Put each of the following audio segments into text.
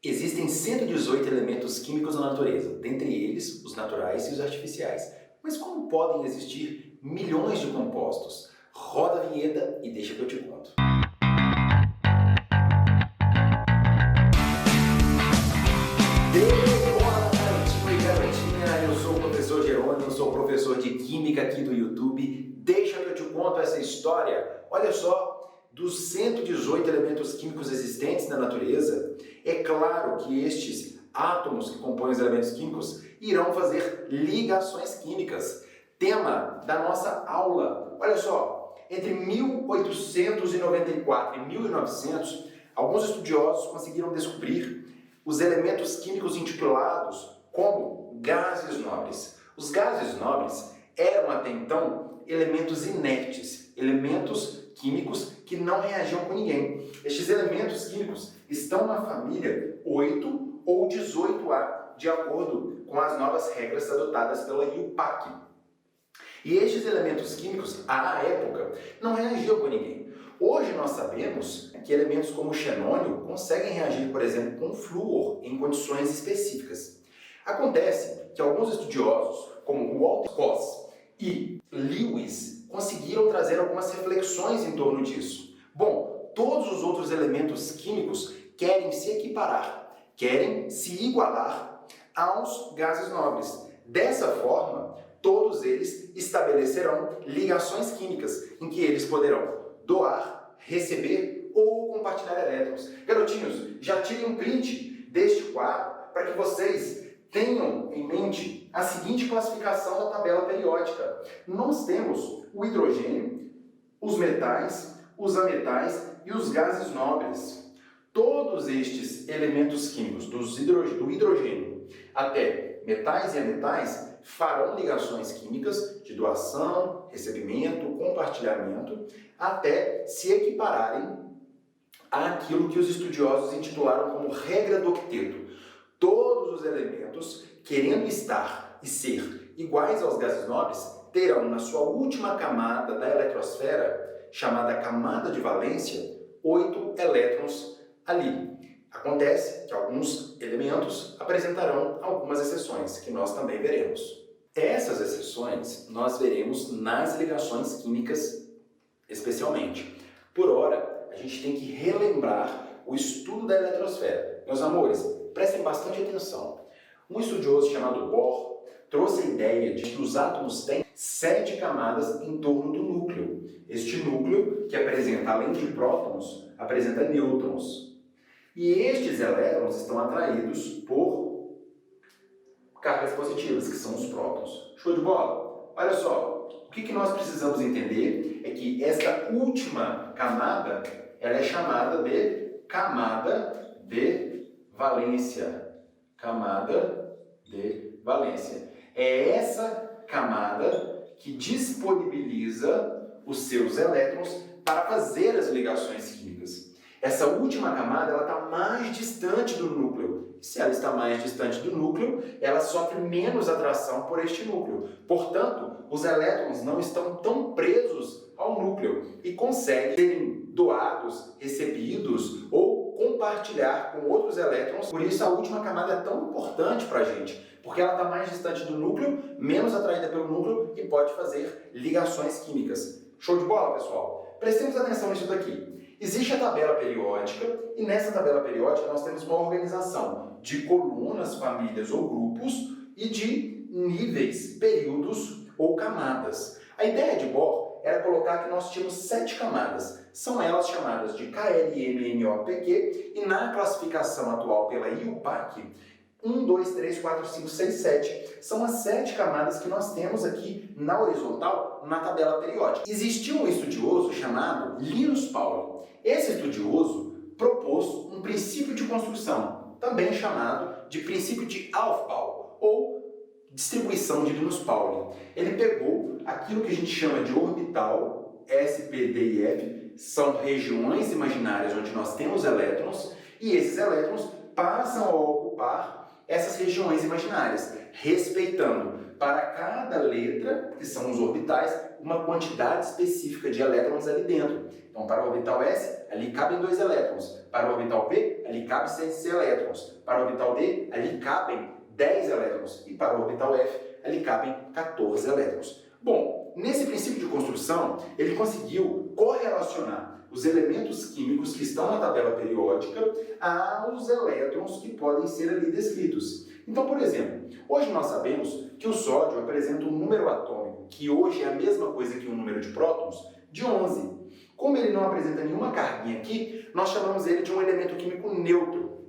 Existem 118 elementos químicos na natureza, dentre eles os naturais e os artificiais. Mas como podem existir milhões de compostos? Roda a vinheta e deixa que eu te conto. Olá, garotinho e garotinha, eu sou o professor Jerônimo, sou professor de Química aqui do YouTube. Deixa que eu te conto essa história. Olha só, dos 118 elementos químicos existentes na natureza, é claro que estes átomos que compõem os elementos químicos irão fazer ligações químicas. Tema da nossa aula. Olha só, entre 1894 e 1900, alguns estudiosos conseguiram descobrir os elementos químicos intitulados como gases nobres. Os gases nobres eram até então elementos inertes, elementos químicos que não reagiam com ninguém. Estes elementos químicos estão na família 8 ou 18A, de acordo com as novas regras adotadas pela IUPAC. E estes elementos químicos, à época, não reagiam com ninguém. Hoje nós sabemos que elementos como o xenônio conseguem reagir, por exemplo, com flúor em condições específicas. Acontece que alguns estudiosos, como Walter Koss e Lewis, conseguiram trazer algumas reflexões em torno disso. Bom, todos os outros elementos químicos querem se equiparar, querem se igualar aos gases nobres. Dessa forma, todos eles estabelecerão ligações químicas em que eles poderão doar, receber ou compartilhar elétrons. Garotinhos, já tirem um print deste quadro para que vocês tenham em mente a seguinte classificação da tabela periódica. Nós temos o hidrogênio, os metais, os ametais e os gases nobres. Todos estes elementos químicos, do hidrogênio até metais e ametais, farão ligações químicas de doação, recebimento, compartilhamento, até se equipararem àquilo que os estudiosos intitularam como regra do octeto. Todos os elementos, querendo estar e ser iguais aos gases nobres, terão na sua última camada da eletrosfera, chamada camada de valência, 8 elétrons ali. Acontece que alguns elementos apresentarão algumas exceções, que nós também veremos. Essas exceções nós veremos nas ligações químicas especialmente. Por hora, a gente tem que relembrar o estudo da eletrosfera. Meus amores, prestem bastante atenção. Um estudioso chamado Bohr trouxe a ideia de que os átomos têm 7 camadas em torno do núcleo. Este núcleo, que apresenta, além de prótons, apresenta nêutrons. E estes elétrons estão atraídos por cargas positivas, que são os prótons. Show de bola? Olha só, o que nós precisamos entender é que esta última camada ela é chamada de camada de valência. Camada de valência. É essa camada que disponibiliza os seus elétrons para fazer as ligações químicas. Essa última camada está mais distante do núcleo. Se ela está mais distante do núcleo, ela sofre menos atração por este núcleo. Portanto, os elétrons não estão tão presos ao núcleo e conseguem serem doados, recebidos ou compartilhar com outros elétrons. Por isso, a última camada é tão importante para a gente, porque ela está mais distante do núcleo, menos atraída pelo núcleo e pode fazer ligações químicas. Show de bola, pessoal? Prestemos atenção nisso daqui. Existe a tabela periódica e nessa tabela periódica nós temos uma organização de colunas, famílias ou grupos e de níveis, períodos ou camadas. A ideia de Bohr era colocar que nós tínhamos 7 camadas. São elas chamadas de KLMNOPQ e na classificação atual pela IUPAC, 1, 2, 3, 4, 5, 6, 7. São as 7 camadas que nós temos aqui na horizontal, na tabela periódica. Existiu um estudioso chamado Linus Pauling. Esse estudioso propôs um princípio de construção, também chamado de princípio de Aufbau, ou distribuição de Linus Pauling. Ele pegou aquilo que a gente chama de orbital, S, P, D e F, são regiões imaginárias onde nós temos elétrons, e esses elétrons passam a ocupar agrupar essas regiões imaginárias, respeitando para cada letra, que são os orbitais, uma quantidade específica de elétrons ali dentro. Então, para o orbital S, ali cabem 2 elétrons. Para o orbital P, ali cabem 6 elétrons. Para o orbital D, ali cabem 10 elétrons. E para o orbital F, ali cabem 14 elétrons. Bom, nesse princípio de construção, ele conseguiu correlacionar os elementos químicos que estão na tabela periódica aos elétrons que podem ser ali descritos. Então, por exemplo, hoje nós sabemos que o sódio apresenta um número atômico, que hoje é a mesma coisa que um número de prótons, de 11. Como ele não apresenta nenhuma carguinha aqui, nós chamamos ele de um elemento químico neutro.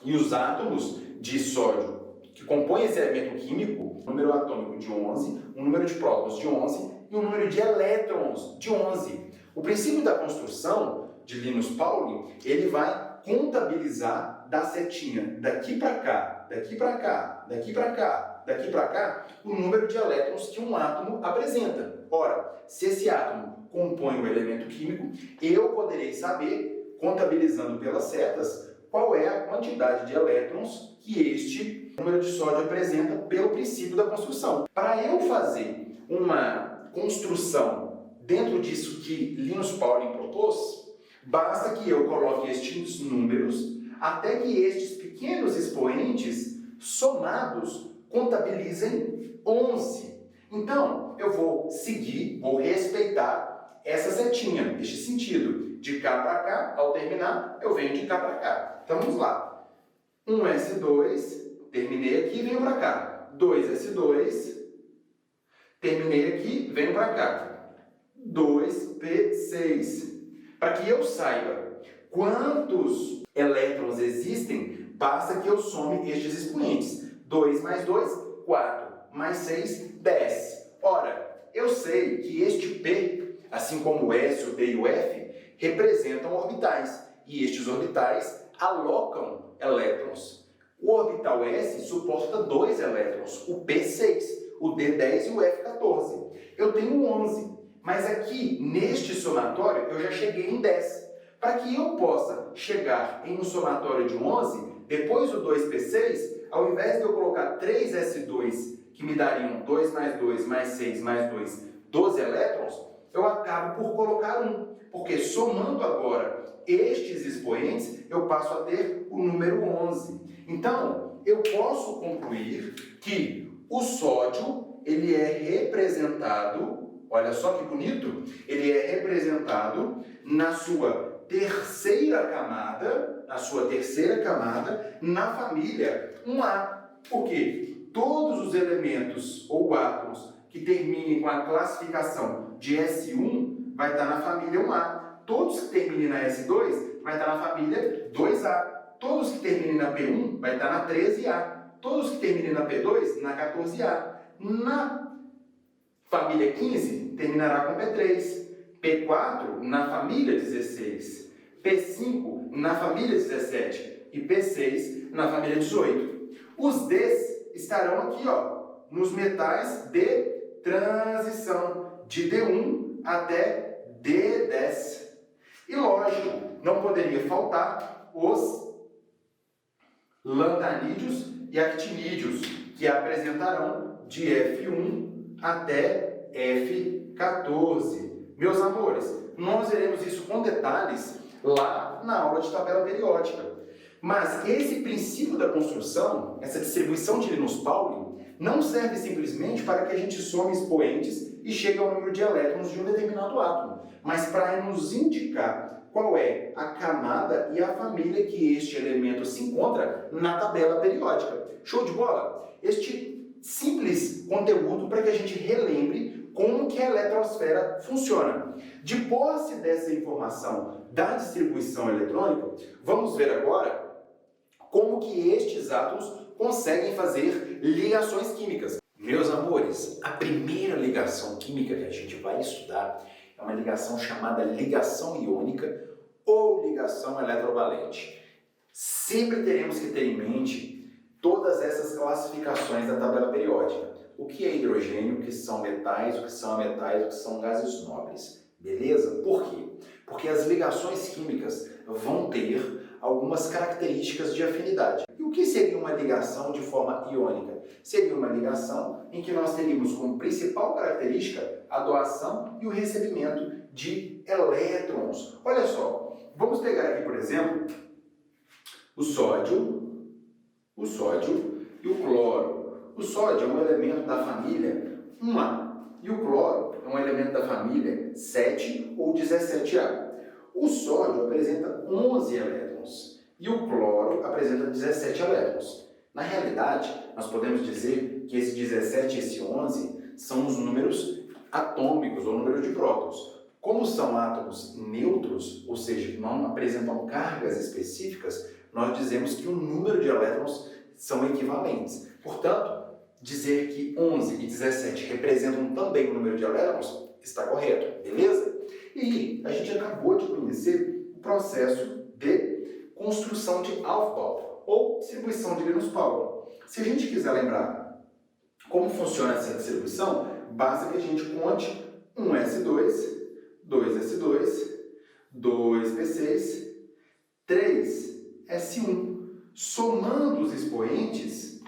E os átomos de sódio que compõem esse elemento químico, um número atômico de 11, um número de prótons de 11 e um número de elétrons de 11. O princípio da construção de Linus Pauling, ele vai contabilizar da setinha daqui para cá, daqui para cá, daqui para cá, daqui para cá, o número de elétrons que um átomo apresenta. Ora, se esse átomo compõe um elemento químico, eu poderei saber, contabilizando pelas setas, qual é a quantidade de elétrons que este número de sódio apresenta pelo princípio da construção. Para eu fazer uma construção dentro disso que Linus Pauling propôs, basta que eu coloque estes números até que estes pequenos expoentes somados contabilizem 11. Então, eu vou seguir, vou respeitar essa setinha, este sentido. De cá para cá, ao terminar, eu venho de cá para cá. Então, vamos lá. 1s2, terminei aqui, venho para cá. 2s2, terminei aqui, venho para cá. 2p6. Para que eu saiba quantos elétrons existem, basta que eu some estes expoentes. 2 mais 2, 4. Mais 6, 10. Ora, eu sei que este P, assim como o S, o D e o F, representam orbitais. E estes orbitais alocam elétrons. O orbital S suporta 2 elétrons, o P 6, o D 10 e o F 14. Eu tenho 11, mas aqui neste somatório eu já cheguei em 10. Para que eu possa chegar em um somatório de 11, depois do 2P6, ao invés de eu colocar 3S2, que me dariam 2 mais 2 mais 6 mais 2, 12 elétrons, eu acabo por colocar 1. Porque somando agora estes expoentes, eu passo a ter o número 11. Então, eu posso concluir que o sódio, ele é representado, olha só que bonito, ele é representado na sua terceira camada, na família 1A. Porque todos os elementos ou átomos que terminem com a classificação de S1 vai estar na família 1A. Todos que terminem na S2 vai estar na família 2A. Todos que terminem na P1 vai estar na 13A. Todos que terminem na P2 na 14A. Na família 15 terminará com P3. P4 na família 16. P5 na família 17 e P6 na família 18. Os Ds estarão aqui, ó, nos metais de transição, de D1 até D10. E lógico, não poderia faltar os lantanídeos e actinídeos, que apresentarão de F1 até F14. Meus amores, nós veremos isso com detalhes lá na aula de tabela periódica. Mas esse princípio da construção, essa distribuição de Linus Pauling, não serve simplesmente para que a gente some expoentes e chegue ao número de elétrons de um determinado átomo, mas para nos indicar qual é a camada e a família que este elemento se encontra na tabela periódica. Show de bola? Este simples conteúdo para que a gente relembre como que a eletrosfera funciona. De posse dessa informação da distribuição eletrônica, vamos ver agora como que estes átomos conseguem fazer ligações químicas. Meus amores, a primeira ligação química que a gente vai estudar é uma ligação chamada ligação iônica ou ligação eletrovalente. Sempre teremos que ter em mente todas essas classificações da tabela periódica. O que é hidrogênio, o que são metais, o que são ametais, o que são gases nobres. Beleza? Por quê? Porque as ligações químicas vão ter algumas características de afinidade. E o o que seria uma ligação de forma iônica? Seria uma ligação em que nós teríamos como principal característica a doação e o recebimento de elétrons. Olha só, vamos pegar aqui, por exemplo, o sódio e o cloro. O sódio é um elemento da família 1A e o cloro é um elemento da família 7 ou 17A. O sódio apresenta 11 elétrons e o cloro apresenta 17 elétrons. Na realidade, nós podemos dizer que esse 17 e esse 11 são os números atômicos ou números de prótons. Como são átomos neutros, ou seja, que não apresentam cargas específicas, nós dizemos que o número de elétrons são equivalentes. Portanto, dizer que 11 e 17 representam também o número de elétrons está correto, beleza? E a gente acabou de conhecer o processo de construção de Aufbau, ou distribuição de Linus Pauling. Se a gente quiser lembrar como funciona essa distribuição, basta que a gente conte 1s2, 2s2, 2p6, 3s1. Somando os expoentes,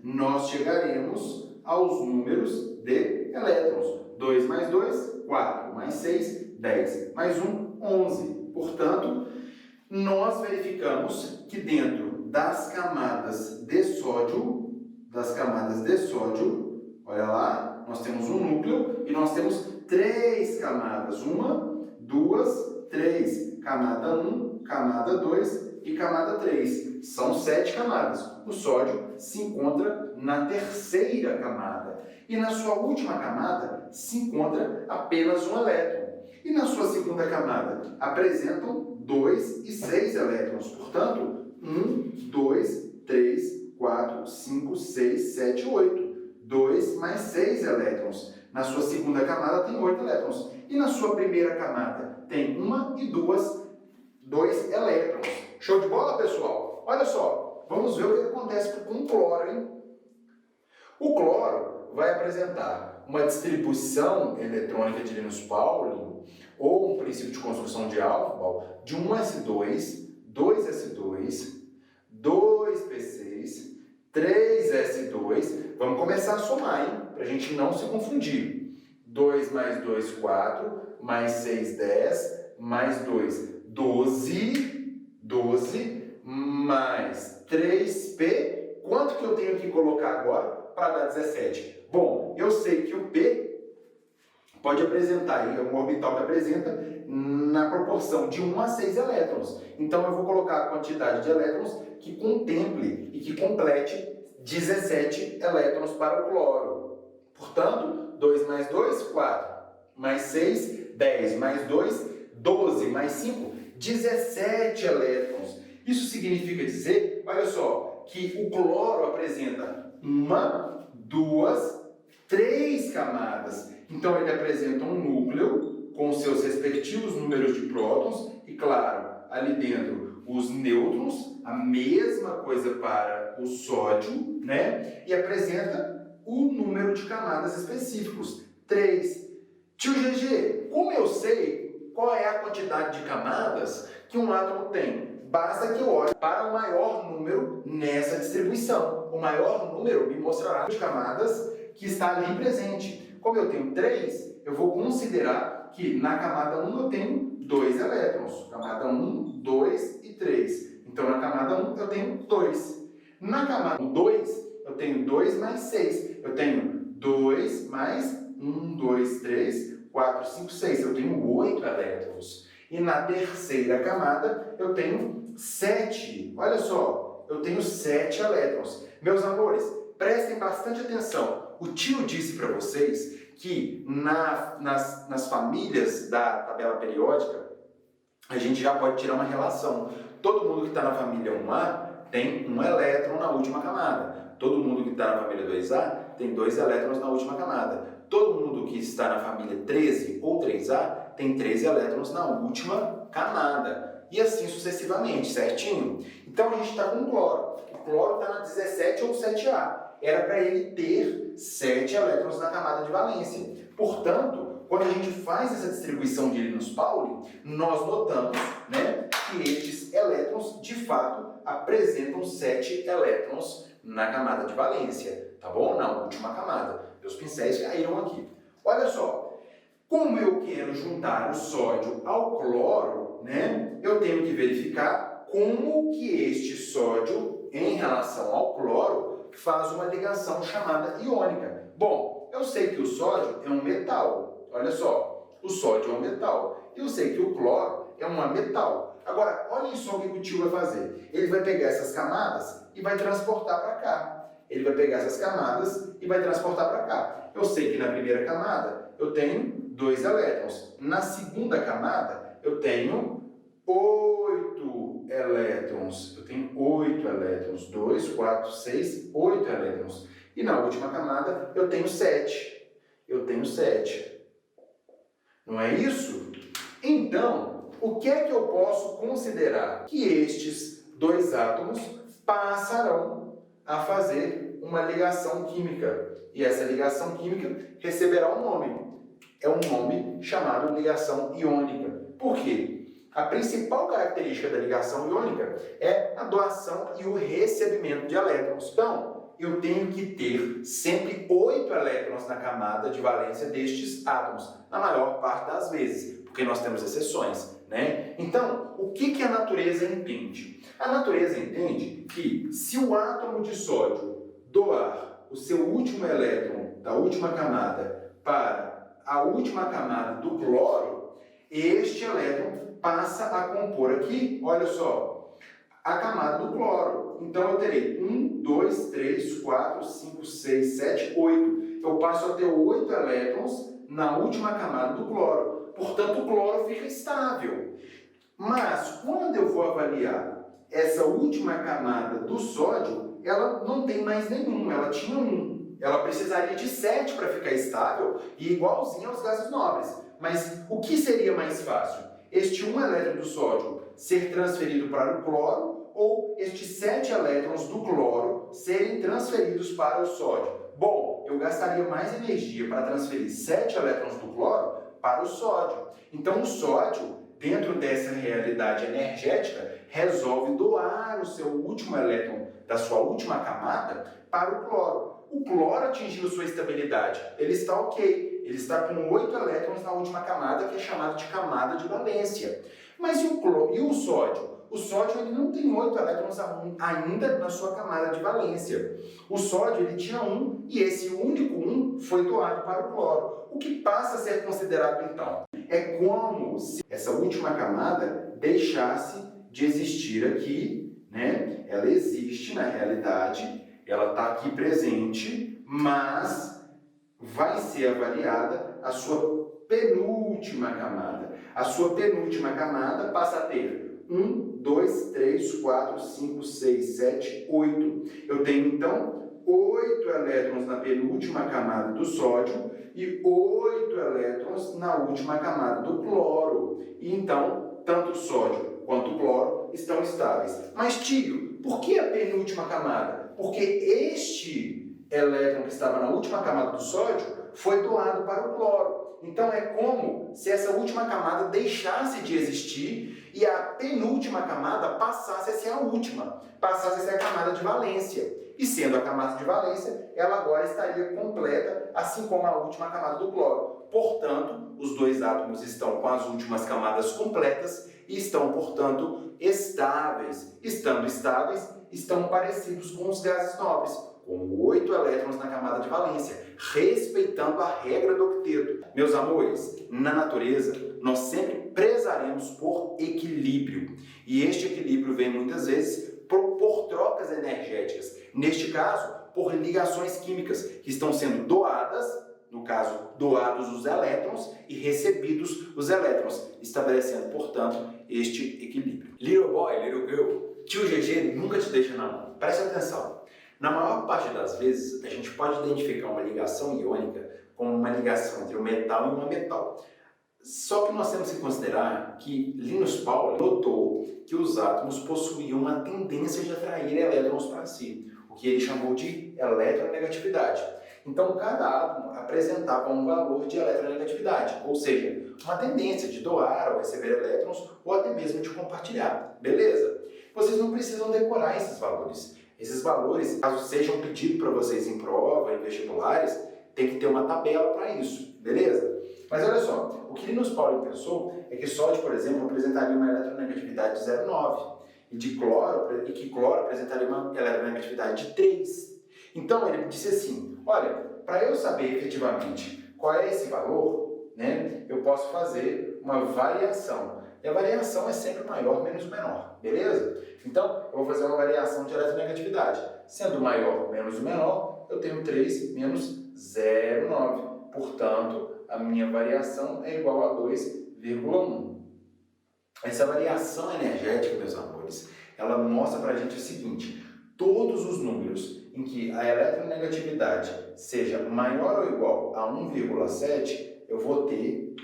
nós chegaremos aos números de elétrons. 2 mais 2, 4, mais 6, 10, mais 1, 11. Portanto, nós verificamos que dentro das camadas de sódio, olha lá, nós temos um núcleo e nós temos 3 camadas. 1, 2, 3. Camada 1, camada 2 e camada 3. São 7 camadas. O sódio se encontra na terceira camada. E na sua última camada se encontra apenas um elétron. E na sua segunda camada apresentam 2 e 6 elétrons. Portanto, 1, 2, 3, 4, 5, 6, 7, 8. 2 mais 6 elétrons. Na sua segunda camada tem 8 elétrons. E na sua primeira camada tem 1 e 2 elétrons. Show de bola, pessoal? Olha só, vamos ver o que acontece com o cloro, hein? O cloro vai apresentar uma distribuição eletrônica de Linus Pauling ou um princípio de construção de Aufbau de 1s2, 2s2, 2p6, 3s2. Vamos começar a somar, hein? Para a gente não se confundir. 2 mais 2, 4, mais 6, 10, mais 2, 12, mais 3p. Quanto que eu tenho que colocar agora para dar 17? Bom, eu sei que o P pode apresentar, é um orbital que apresenta na proporção de 1 a 6 elétrons. Então eu vou colocar a quantidade de elétrons que contemple e que complete 17 elétrons para o cloro. Portanto, 2 mais 2, 4, mais 6, 10, mais 2, 12, mais 5, 17 elétrons. Isso significa dizer, olha só, que o cloro apresenta 1, 2, 3 camadas. Então ele apresenta um núcleo com seus respectivos números de prótons e, claro, ali dentro os nêutrons, a mesma coisa para o sódio, né? E apresenta o número de camadas específicos, 3. Tio GG, como eu sei qual é a quantidade de camadas que um átomo tem? Basta que eu olhe para o maior número nessa distribuição. O maior número me mostrará as camadas que está ali presente. Como eu tenho 3, eu vou considerar que na camada 1 eu tenho 2 elétrons. Camada 1, 2 e 3. Então na camada 1 eu tenho 2. Na camada 2 eu tenho 2 mais 6. Eu tenho 2 mais 1, 2, 3, 4, 5, 6. Eu tenho 8 elétrons. E na terceira camada eu tenho 7. Olha só, eu tenho 7 elétrons. Meus amores, prestem bastante atenção. O tio disse para vocês que nas famílias da tabela periódica a gente já pode tirar uma relação. Todo mundo que está na família 1A tem um elétron na última camada. Todo mundo que está na família 2A tem 2 elétrons na última camada. Todo mundo que está na família 13 ou 3A tem 13 elétrons na última camada. E assim sucessivamente, certinho? Então a gente está com o cloro. O cloro está na 17 ou 7A. Era para ele ter 7 elétrons na camada de valência. Portanto, quando a gente faz essa distribuição de Linus Pauling, nós notamos, né, que estes elétrons, de fato, apresentam 7 elétrons na camada de valência, tá bom? Na última camada. Meus pincéis caíram aqui. Olha só, como eu quero juntar o sódio ao cloro, né, eu tenho que verificar como que este sódio, em relação ao cloro, faz uma ligação chamada iônica. Bom, eu sei que o sódio é um metal. Olha só, o sódio é um metal. Eu sei que o cloro é um metal. Agora, olhem só o que o tio vai fazer. Ele vai pegar essas camadas e vai transportar para cá. Ele vai pegar essas camadas e vai transportar para cá. Eu sei que na primeira camada eu tenho 2 elétrons. Na segunda camada eu tenho 8 elétrons. Eu tenho 8 elétrons. 2, 4, 6, 8 elétrons. E na última camada eu tenho 7. Eu tenho 7. Não é isso? Então, o que é que eu posso considerar? Que estes 2 átomos passarão a fazer uma ligação química. E essa ligação química receberá um nome. É um nome chamado ligação iônica. Por quê? A principal característica da ligação iônica é a doação e o recebimento de elétrons. Então, eu tenho que ter sempre 8 elétrons na camada de valência destes átomos, na maior parte das vezes, porque nós temos exceções, né? Então, o que a natureza entende? A natureza entende que se o átomo de sódio doar o seu último elétron da última camada para a última camada do cloro, este elétron passa a compor aqui, olha só, a camada do cloro. Então eu terei 1, 2, 3, 4, 5, 6, 7, 8. Eu passo a ter 8 elétrons na última camada do cloro. Portanto, o cloro fica estável. Mas quando eu vou avaliar essa última camada do sódio, ela não tem mais nenhum, ela tinha 1. Ela precisaria de 7 para ficar estável e igualzinho aos gases nobres. Mas o que seria mais fácil? Este 1 elétron do sódio ser transferido para o cloro ou estes 7 elétrons do cloro serem transferidos para o sódio? Bom, eu gastaria mais energia para transferir 7 elétrons do cloro para o sódio. Então o sódio, dentro dessa realidade energética, resolve doar o seu último elétron da sua última camada para o cloro. O cloro atingiu sua estabilidade, ele está ok, ele está com 8 elétrons na última camada, que é chamada de camada de valência. Mas e o sódio? O sódio ele não tem 8 elétrons ainda na sua camada de valência. O sódio ele tinha 1 e esse único 1 foi doado para o cloro. O que passa a ser considerado então? É como se essa última camada deixasse de existir aqui, né? Ela existe na realidade, ela está aqui presente, mas vai ser avaliada a sua penúltima camada. A sua penúltima camada passa a ter 1, 2, 3, 4, 5, 6, 7, 8. Eu tenho então 8 elétrons na penúltima camada do sódio e 8 elétrons na última camada do cloro. E então, tanto o sódio quanto o cloro estão estáveis. Mas, tio, por que a penúltima camada? Porque este elétron que estava na última camada do sódio foi doado para o cloro. Então é como se essa última camada deixasse de existir e a penúltima camada passasse a ser a última, passasse a ser a camada de valência. E sendo a camada de valência, ela agora estaria completa, assim como a última camada do cloro. Portanto, os 2 átomos estão com as últimas camadas completas e estão, portanto, estáveis. Estando estáveis, estão parecidos com os gases nobres, com 8 elétrons na camada de valência, respeitando a regra do octeto. Meus amores, na natureza, nós sempre prezaremos por equilíbrio. E este equilíbrio vem muitas vezes por trocas energéticas. Neste caso, por ligações químicas que estão sendo doadas, no caso, doados os elétrons e recebidos os elétrons, estabelecendo, portanto, este equilíbrio. Little boy, little girl, tio GG nunca te deixa na mão. Preste atenção. Na maior parte das vezes, a gente pode identificar uma ligação iônica como uma ligação entre um metal e um ametal. Só que nós temos que considerar que Linus Pauling notou que os átomos possuíam uma tendência de atrair elétrons para si, o que ele chamou de eletronegatividade. Então, cada átomo apresentava um valor de eletronegatividade, ou seja, uma tendência de doar ou receber elétrons ou até mesmo de compartilhar, beleza? Vocês não precisam decorar esses valores. Esses valores, caso sejam pedidos para vocês em prova, em vestibulares, tem que ter uma tabela para isso, beleza? Mas olha só, o que Linus Pauling pensou é que sódio, por exemplo, apresentaria uma eletronegatividade de 0,9 e que cloro apresentaria uma eletronegatividade de 3. Então ele disse assim, olha, para eu saber efetivamente qual é esse valor, né, eu posso fazer uma variação. E a variação é sempre maior menos menor, beleza? Então eu vou fazer uma variação de eletronegatividade. Sendo maior menos o menor, eu tenho 3 menos 0,9. Portanto, a minha variação é igual a 2,1. Essa variação energética, meus amores, ela mostra para a gente o seguinte, todos os números em que a eletronegatividade seja maior ou igual a 1,7, eu vou ter,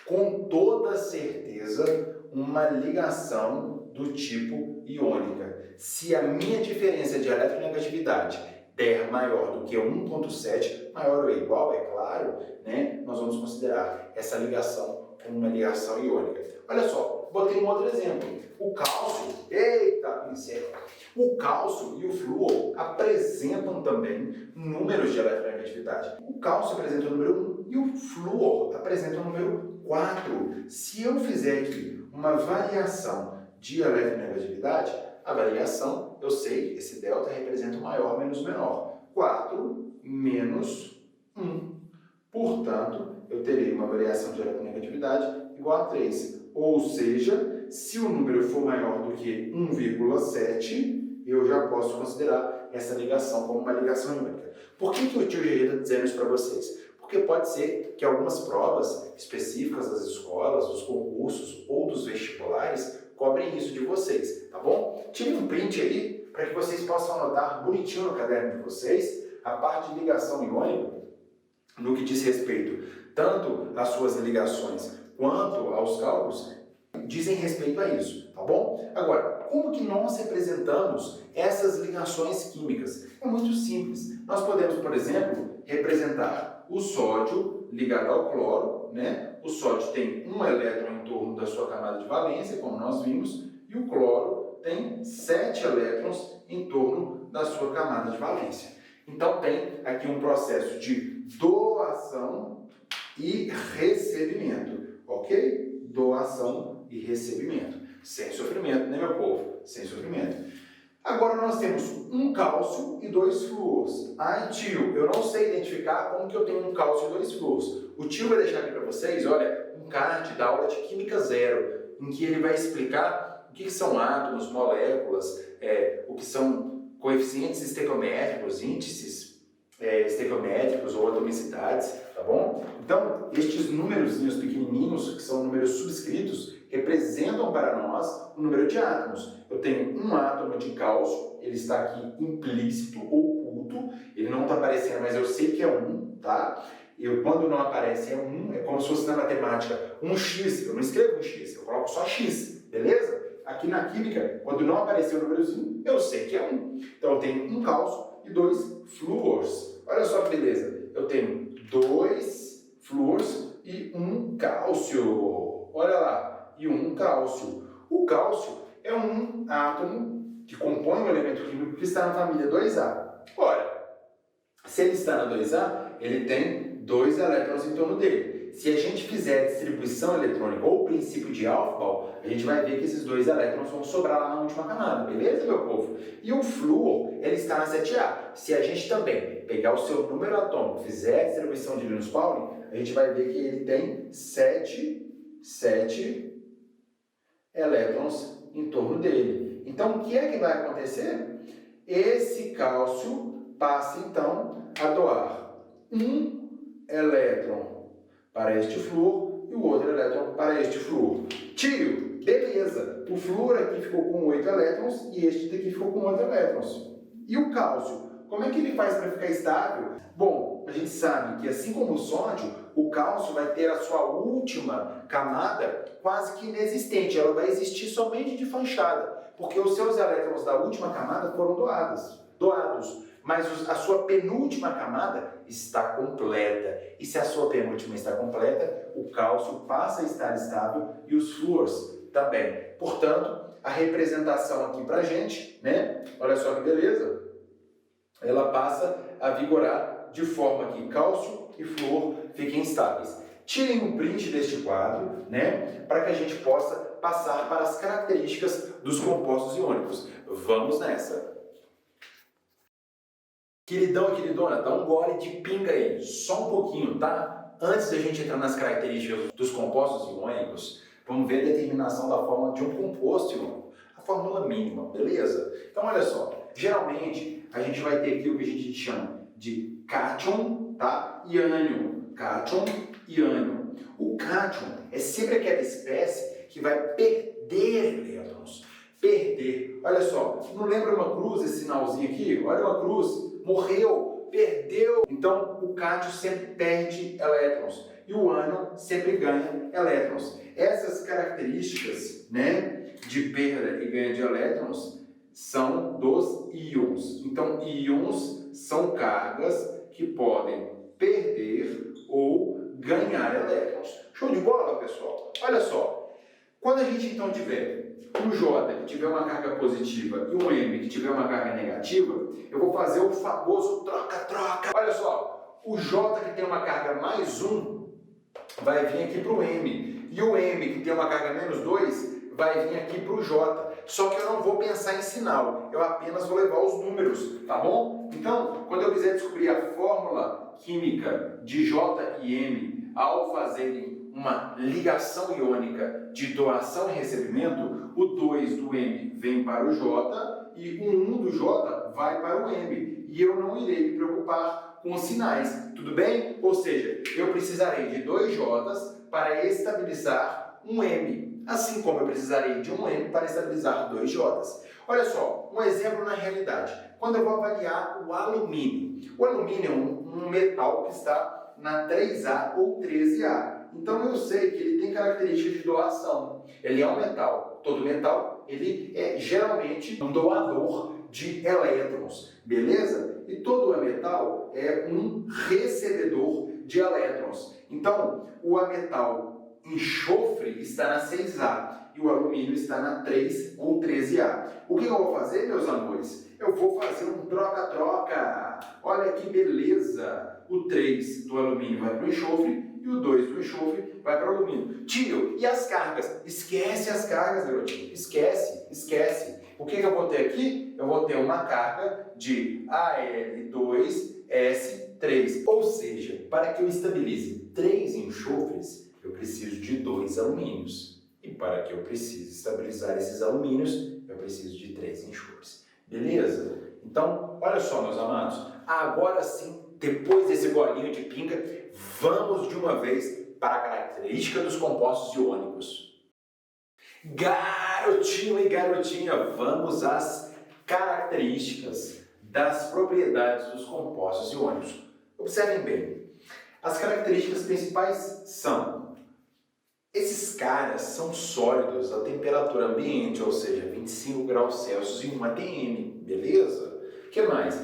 com toda certeza, uma ligação do tipo iônica. Se a minha diferença de eletronegatividade der maior do que 1,7, maior ou igual, é claro, né, nós vamos considerar essa ligação como uma ligação iônica. Olha só, botei um outro exemplo. O cálcio, o cálcio e o flúor apresentam também números de eletronegatividade. O cálcio apresenta o número 1 e o flúor apresenta o número 4. Se eu fizer aqui uma variação de eletronegatividade, a variação, eu sei, esse delta representa o maior menos o menor. 4 menos 1. Portanto, eu terei uma variação de eletronegatividade igual a 3. Ou seja, se o número for maior do que 1,7, eu já posso considerar essa ligação como uma ligação iônica. Por que o tio Gerê está dizendo isso para vocês? Porque pode ser que algumas provas específicas das escolas, dos concursos ou dos vestibulares cobrem isso de vocês, tá bom? Tire um print aí para que vocês possam anotar bonitinho no caderno de vocês a parte de ligação iônica no que diz respeito tanto às suas ligações quanto aos cálculos, dizem respeito a isso, tá bom? Agora, como que nós representamos essas ligações químicas? É muito simples. Nós podemos, por exemplo, representar o sódio ligado ao cloro, né? O sódio tem um elétron em torno da sua camada de valência, como nós vimos, e o cloro tem 7 elétrons em torno da sua camada de valência. Então tem aqui um processo de doação e recebimento, ok? Doação e recebimento. Sem sofrimento, né, meu povo? Sem sofrimento. Agora nós temos um cálcio e 2 flúors. Ai, tio, eu não sei identificar como que eu tenho um cálcio e 2 flúors. O tio vai deixar aqui para vocês, olha, um card da aula de Química Zero, em que ele vai explicar o que são átomos, moléculas, o que são coeficientes estequiométricos, índices estequiométricos ou atomicidades, tá bom? Então, estes númerozinhos pequenininhos, que são números subscritos, representam para nós o número de átomos. Eu tenho um átomo de cálcio, ele está aqui implícito, oculto, ele não está aparecendo, mas eu sei que é 1, tá? Quando não aparece é 1, é como se fosse na matemática 1x, eu não escrevo 1x, eu coloco só x, beleza? Aqui na química, quando não aparecer o númerozinho, eu sei que é 1. Então eu tenho um cálcio e 2 flúors. Olha só que beleza, eu tenho 2 flúors e um cálcio. Olha lá, e um cálcio. O cálcio é um átomo que compõe um elemento químico que está na família 2A. Ora, se ele está na 2A, ele tem 2 elétrons em torno dele. Se a gente fizer a distribuição eletrônica ou o princípio de Aufbau, a gente vai ver que esses 2 elétrons vão sobrar lá na última camada, beleza, meu povo? E o flúor, ele está na 7A. Se a gente também pegar o seu número atômico, fizer a distribuição de Linus Pauling, a gente vai ver que ele tem 7 elétrons em torno dele. Então, o que é que vai acontecer? Esse cálcio passa, então, a doar um elétron para este flúor e o outro elétron para este flúor. Tio, beleza, o flúor aqui ficou com 8 elétrons e este daqui ficou com 8 elétrons. E o cálcio, como é que ele faz para ficar estável? Bom, a gente sabe que assim como o sódio, o cálcio vai ter a sua última camada quase que inexistente, ela vai existir somente de fanchada, porque os seus elétrons da última camada foram doados. mas a sua penúltima camada está completa. E se a sua penúltima está completa, o cálcio passa a estar estável e os flúors também. Portanto, a representação aqui para a gente, né? Olha só que beleza. Ela passa a vigorar de forma que cálcio e flúor fiquem estáveis. Tirem um print deste quadro, né? Para que a gente possa passar para as características dos compostos iônicos. Vamos nessa. Queridão e queridona, dá um gole de pinga aí, só um pouquinho, tá? Antes da gente entrar nas características dos compostos iônicos, vamos ver a determinação da fórmula de um composto iônico. A fórmula mínima, beleza? Então, olha só, geralmente a gente vai ter aqui o que a gente chama de cátion, tá? E ânion. Cátion e ânion. O cátion é sempre aquela espécie que vai perder elétrons. Perder. Olha só, não lembra uma cruz, esse sinalzinho aqui? Olha uma cruz. Morreu, perdeu. Então, o cátion sempre perde elétrons e o ânion sempre ganha elétrons. Essas características, né, de perda e ganho de elétrons são dos íons. Então, íons são cargas que podem perder ou ganhar elétrons. Show de bola, pessoal? Olha só, quando a gente então tiver um J que tiver uma carga positiva e um M que tiver uma carga negativa, eu vou fazer o famoso troca-troca. Olha só, o J que tem uma carga mais 1 vai vir aqui para o M. E o M que tem uma carga menos 2 vai vir aqui para o J. Só que eu não vou pensar em sinal, eu apenas vou levar os números, tá bom? Então, quando eu quiser descobrir a fórmula química de J e M ao fazerem uma ligação iônica de doação e recebimento, o 2 do M vem para o J e o 1 do J vai para o M. E eu não irei me preocupar com os sinais, tudo bem? Ou seja, eu precisarei de 2 J's para estabilizar um M, assim como eu precisarei de um M para estabilizar 2 J's. Olha só, um exemplo na realidade. Quando eu vou avaliar o alumínio. O alumínio é um metal que está na 3A ou 13A. Então eu sei que ele tem características de doação. Ele é um metal. Todo metal, ele é geralmente um doador de elétrons, beleza? E todo metal é um recebedor de elétrons. Então, o metal enxofre está na 6A e o alumínio está na 3 ou 13A. O que eu vou fazer, meus amores? Eu vou fazer um troca-troca. Olha que beleza! O 3 do alumínio vai para o enxofre e o 2 do enxofre vai para o alumínio. Tio, e as cargas? Esquece as cargas, garotinho. Esquece. O que eu vou ter aqui? Eu vou ter uma carga de Al2S3. Ou seja, para que eu estabilize 3 enxofres, eu preciso de 2 alumínios. E para que eu precise estabilizar esses alumínios, eu preciso de 3 enxofres. Beleza? Então, olha só, meus amados. Agora sim, depois desse golinho de pinga, vamos de uma vez para a característica dos compostos iônicos. Garotinho e garotinha, vamos às características das propriedades dos compostos iônicos. Observem bem, as características principais são: esses caras são sólidos a temperatura ambiente, ou seja, 25 graus Celsius e 1 atm, beleza? O que mais?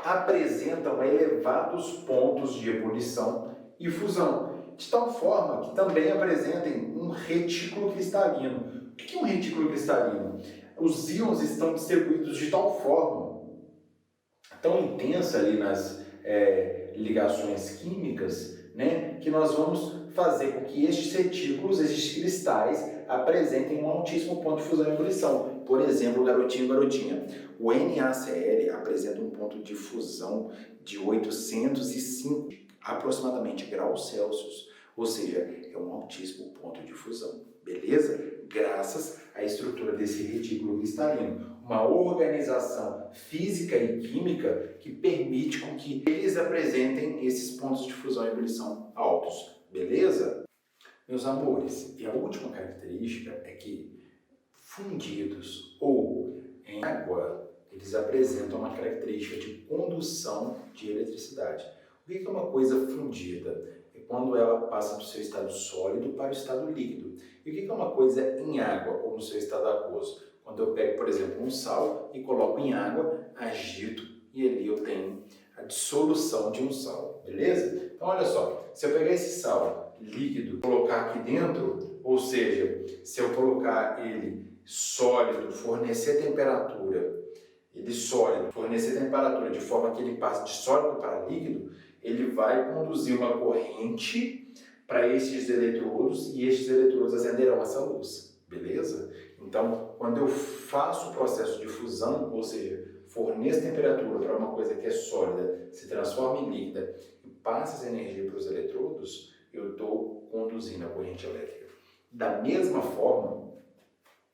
Apresentam elevados pontos de ebulição e fusão, de tal forma que também apresentem um retículo cristalino. O que é um retículo cristalino? Os íons estão distribuídos de tal forma, tão intensa ali nas ligações químicas, né, que nós vamos fazer com que estes retículos, estes cristais, apresentem um altíssimo ponto de fusão e ebulição. Por exemplo, garotinho e garotinha, o NaCl apresenta um ponto de fusão de 805 aproximadamente graus Celsius, ou seja, é um altíssimo ponto de fusão, beleza? Graças à estrutura desse retículo cristalino, uma organização física e química que permite com que eles apresentem esses pontos de fusão e ebulição altos, beleza? Meus amores, e a última característica é que fundidos ou em água, eles apresentam uma característica de condução de eletricidade. O que é uma coisa fundida? É quando ela passa do seu estado sólido para o estado líquido. E o que é uma coisa em água ou no seu estado aquoso? Quando eu pego, por exemplo, um sal e coloco em água, agito e ali eu tenho a dissolução de um sal, beleza? Então olha só, se eu pegar esse sal líquido, colocar aqui dentro, ou seja, se eu colocar ele sólido, fornecer temperatura, ele sólido, fornecer temperatura de forma que ele passe de sólido para líquido, ele vai conduzir uma corrente para estes eletrodos e estes eletrodos acenderão essa luz, beleza? Então, quando eu faço o processo de fusão, ou seja, forneço temperatura para uma coisa que é sólida, se transforma em líquida e passa essa energia para os eletrodos, eu estou conduzindo a corrente elétrica. Da mesma forma,